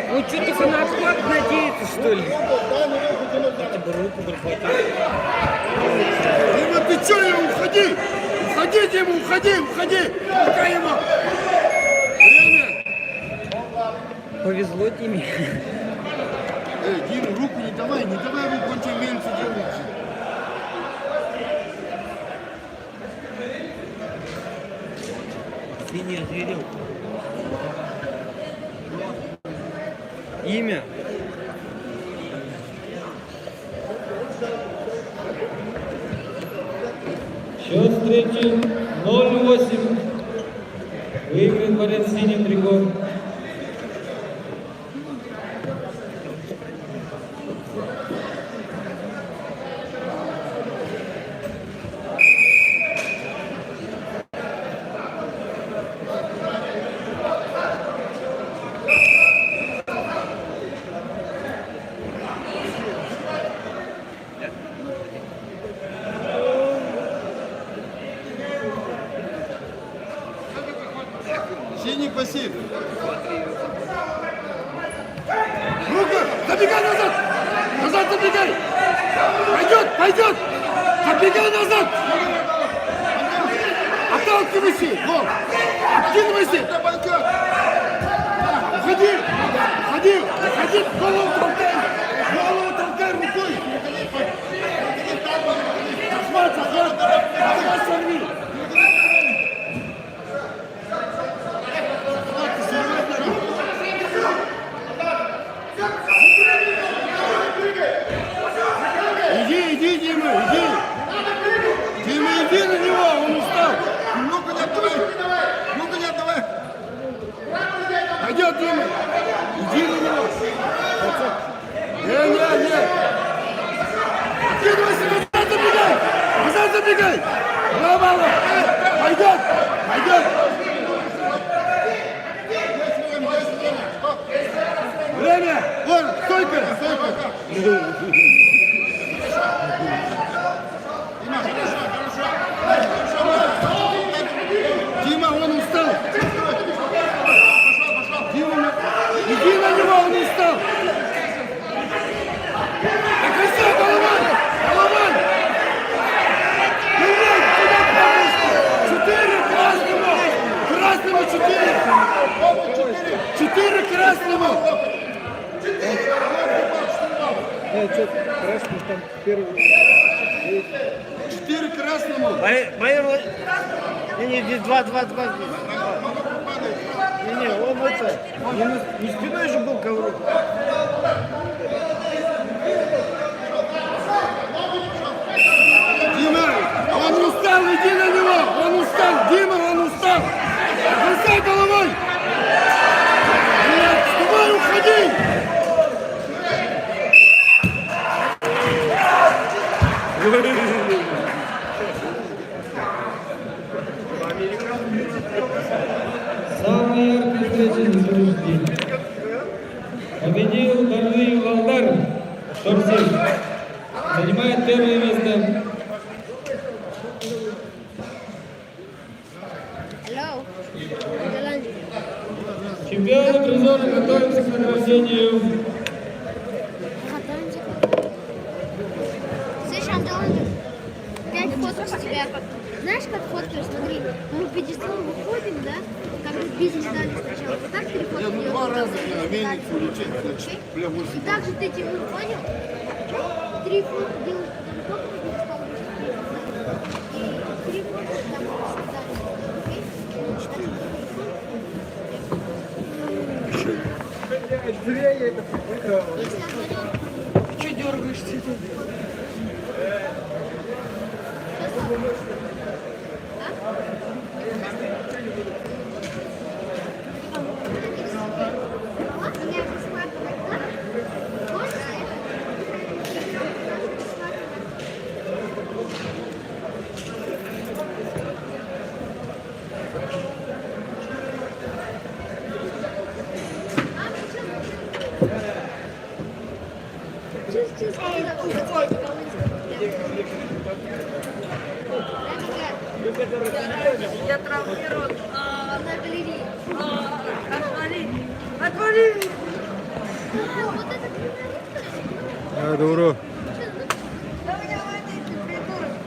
Ну что только на отхват надеяться, что ли? Хотя бы руку прихватил. Дима, ты что, уходи? Уходи, Дима, уходи, уходи. Пока ему. Время. Повезло Диме. Дима, руку не давай руку, он тебе меньше делает. Ты не озверел. Имя? Счет встречи 0-8. Выиграет борец в синем трико. Синий пассив. Руку! Забегай назад! Назад забегай! Пойдет, пойдет! Забегай назад! Отталкивайся! Во! Откидывайся! Уходи! Уходи! Уходи! Голову толкай! Голову толкай рукой! Захват, захват! Захват сорви! Иди, Дима, иди! Дима, иди на него, он устал! Ну-ка не отдавай. Ну-ка не отдавай. Пойдет, Дима! Иди на него! Не! Откидывайся, назад забегай! Назад забегай! Мало! Пойдет! Время! Вон, стойка! Дима, он устал! Дима, иди на него, он устал! Так и все, Головань! Держи, куда помнишь? 4 красному! Красному 4! 4 красному! красному! Что, красный там первый. 4 красному! Майор... Не, 2. Не, он это... Не спиной же был ковру. Дима, он устал, иди на него! Он устал! Дима, он устал! Бросай головой! Нет, давай уходи! Самая яркая встреча на сегодняшний день. Победил Дарвиев Алдар, Торсин. Занимает первое место. Алло. Голландия. Чемпионы призеры готовятся к награждению. Катаемся. Слышь, Антон, 5 фоток с тебя. Знаешь, как фоткаю? Смотри, мы в пьедестал выходим, да? Как бы бизнес дали сначала. Вот так 3 фотки делаем. 2 раза на мельницу улететь, значит, бля, 8. И так же ты тянул, понял? 3 фотки делаешь, потом фотку пьедестал и 3 фотки там дали. Окей? Если Антонио... Че дергаешься? Я травмирован. На галерее. Отвали! Отвали! Вот это Добро.